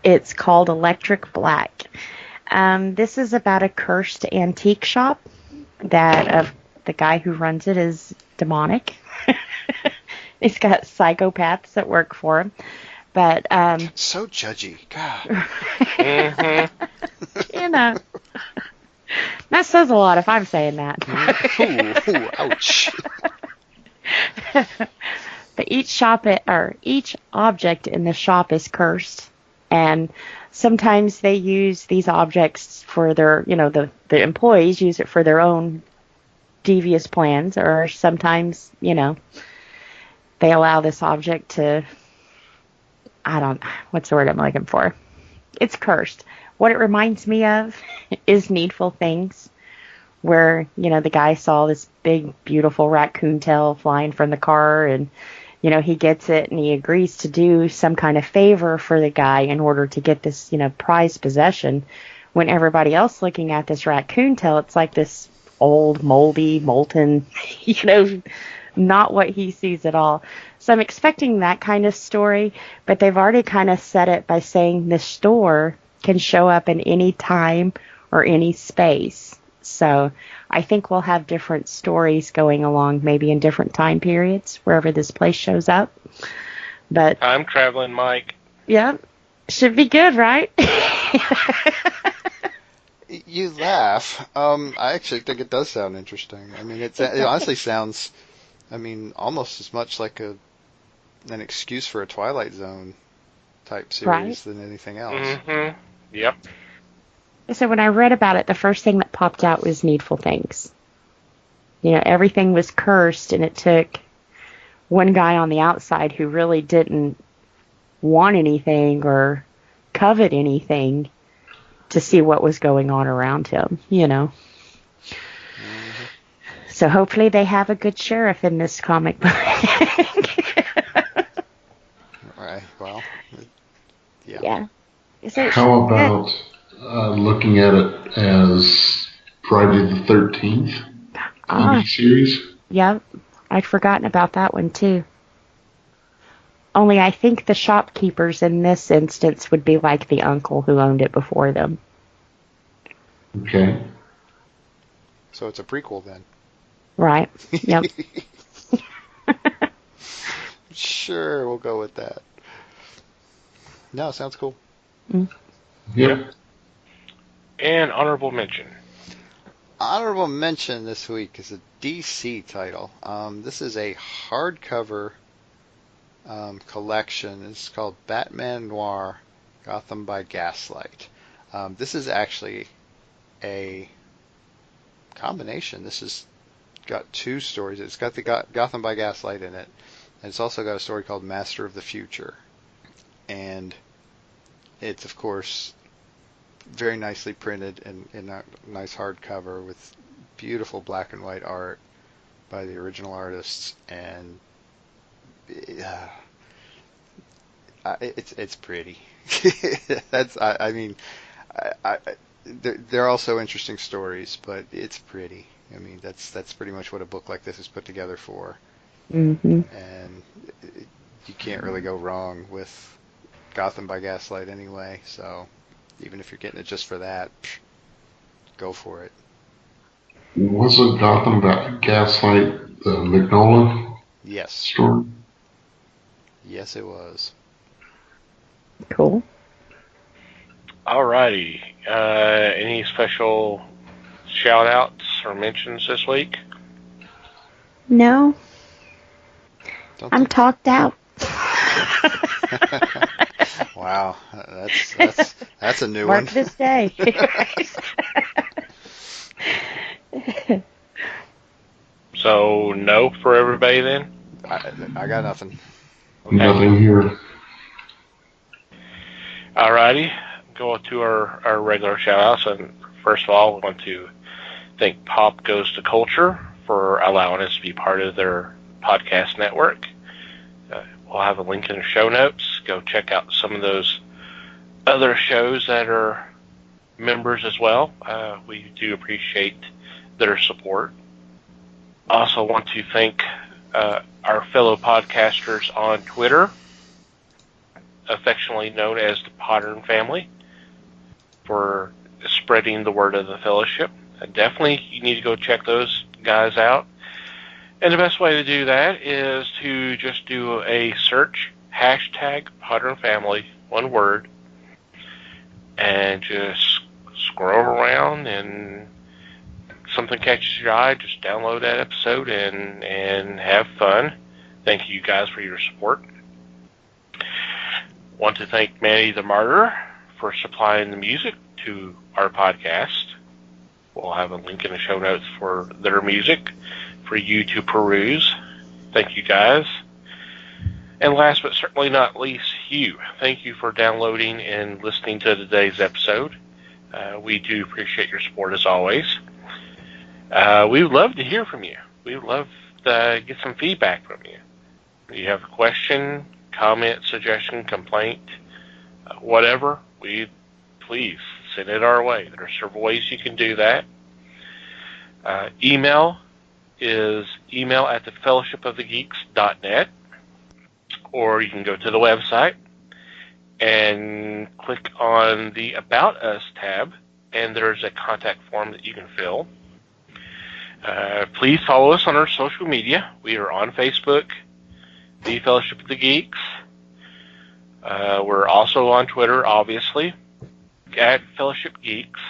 It's called Electric Black. This is about a cursed antique shop that the guy who runs it is demonic. He's got psychopaths that work for him. But
so judgy. God.
You know. That says a lot if I'm saying that.
Ooh, ouch.
But each object in the shop is cursed, and sometimes they use these objects for their, the employees use it for their own devious plans, or sometimes, they allow this object to, what's the word I'm looking for? It's cursed. What it reminds me of is Needful Things, where, the guy saw this big, beautiful raccoon tail flying from the car, and, he gets it, and he agrees to do some kind of favor for the guy in order to get this, prized possession, when everybody else looking at this raccoon tail, it's like this old, moldy, molten, not what he sees at all. So I'm expecting that kind of story, but they've already kind of said it by saying the store can show up in any time or any space. So I think we'll have different stories going along, maybe in different time periods, wherever this place shows up. But
I'm traveling, Mike.
Yeah, should be good, right?
You laugh. I actually think it does sound interesting. I mean, it honestly sounds, I mean, almost as much like an excuse for a Twilight Zone type series
Right.
than anything else.
Mm-hmm. Yep.
So when I read about it, the first thing that popped out was Needful Things. Everything was cursed, and it took one guy on the outside who really didn't want anything or covet anything to see what was going on around him,
Mm-hmm.
So hopefully they have a good sheriff in this comic book.
Right. Well, yeah.
Yeah. So
How about looking at it as Friday the 13th
Ah,
TV series?
yep. I'd forgotten about that one, too. Only I think the shopkeepers in this instance would be like the uncle who owned it before them.
Okay.
So it's a prequel then.
Right. Yep.
Sure, we'll go with that. No, sounds cool.
Yep.
And honorable mention.
Honorable mention this week is a DC title. This is a hardcover collection. It's called Batman Noir, Gotham by Gaslight. This is actually a combination. This has got two stories. It's got the Gotham by Gaslight in it, and it's also got a story called Master of the Future. And it's, of course, very nicely printed in a nice hardcover with beautiful black and white art by the original artists, and it's pretty. I mean, they're also interesting stories, but it's pretty. I mean, that's pretty much what a book like this is put together for,
Mm-hmm.
and you can't really go wrong with Gotham by Gaslight anyway. So even if you're getting it just for that, go for it.
Wasn't Gotham by Gaslight the Magnolia
Yes,
story?
yes, it was.
Cool.
Alrighty. Any special shout outs or mentions this week?
No,
Don't
I'm
think-
talked out.
Wow, that's a new
Mark
one.
this day.
So, no for everybody then?
I got nothing.
Okay.
Nothing here.
Alrighty. Go to our regular shout outs. And first of all, we want to thank Pop Goes to Culture for allowing us to be part of their podcast network. We'll have a link in the show notes. Go check out some of those other shows that are members as well. We do appreciate their support. Also want to thank our fellow podcasters on Twitter, affectionately known as the Pottern Family, for spreading the word of the fellowship. Definitely, you need to go check those guys out. And the best way to do that is to just do a search, hashtag Pottern Family, one word, and just scroll around, and something catches your eye, just download that episode and have fun. Thank you guys for your support. Want to thank Manny the Martyr for supplying the music to our podcast. We'll have a link in the show notes for their music for you to peruse. Thank you guys. And last but certainly not least, Hugh. Thank you for downloading and listening to today's episode. We do appreciate your support as always. We would love to hear from you. We would love to get some feedback from you. If you have a question, comment, suggestion, complaint, whatever, please send it our way. There are several ways you can do that. Email is email@thefellowshipofthegeeks.net, or you can go to the website and click on the About Us tab, and there's a contact form that you can fill. Please follow us on our social media. We are on Facebook, The Fellowship of the Geeks. We're also on Twitter, obviously, at Fellowship Geeks.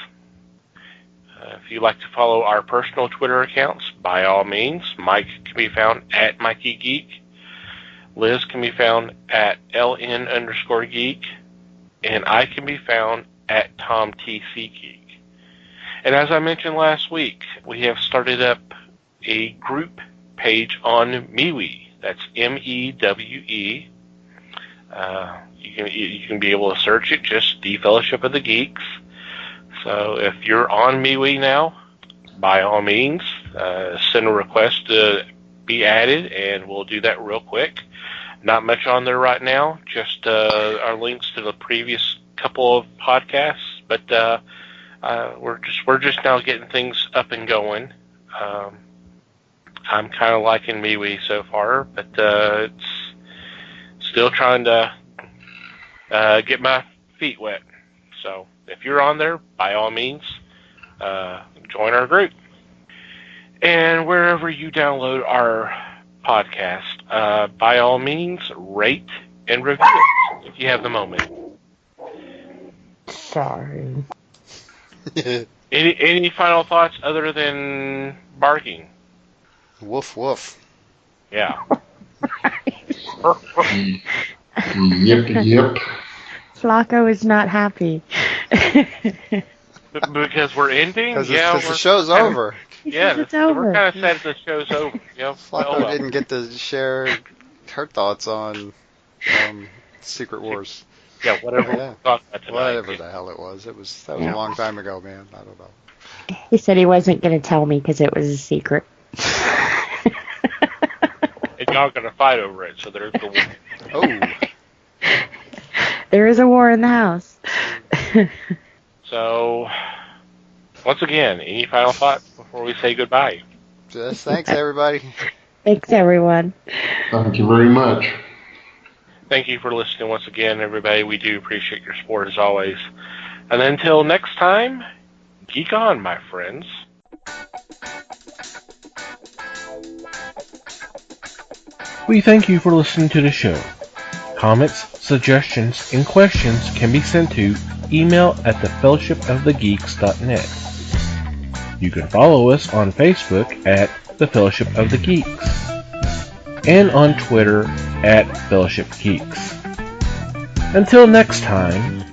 If you'd like to follow our personal Twitter accounts, by all means, Mike can be found at MikeyGeek. Liz can be found at LN_geek. And I can be found at TomTCGeek. And as I mentioned last week, we have started up a group page on MeWe. That's MEWE. You can be able to search it, just The Fellowship of the Geeks. So if you're on MeWe now, by all means, send a request to be added, and we'll do that real quick. Not much on there right now, just our links to the previous couple of podcasts, but we're just now getting things up and going. I'm kind of liking MeWe so far, but it's still trying to get my feet wet. So if you're on there, by all means, join our group. And wherever you download our podcast, by all means, rate and review it if you have the moment.
Sorry.
Any final thoughts other than barking?
Woof woof.
Yeah.
Yep.
Flacco is not happy.
Because we're ending?
Because
yeah,
the show's over.
Yeah,
it's over.
We're kind of sad the show's over. Yeah,
Flacco didn't get to share her thoughts on Secret Wars.
Yeah, whatever we thought about tonight.
Whatever the hell it was. That was a long time ago, man. I don't know.
He said he wasn't going to tell me because it was a secret.
And y'all going to fight over it, so there's the war.
Oh.
There is a war in the house.
So, once again, any final thoughts before we say goodbye?
Just thanks, everybody.
Thanks, everyone.
Thank you very much.
Thank you for listening once again, everybody. We do appreciate your support as always. And until next time, geek on, my friends.
We thank you for listening to the show. Comments, suggestions, and questions can be sent to email@thefellowshipofthegeeks.net. You can follow us on Facebook at The Fellowship of the Geeks and on Twitter at Fellowship Geeks. Until next time,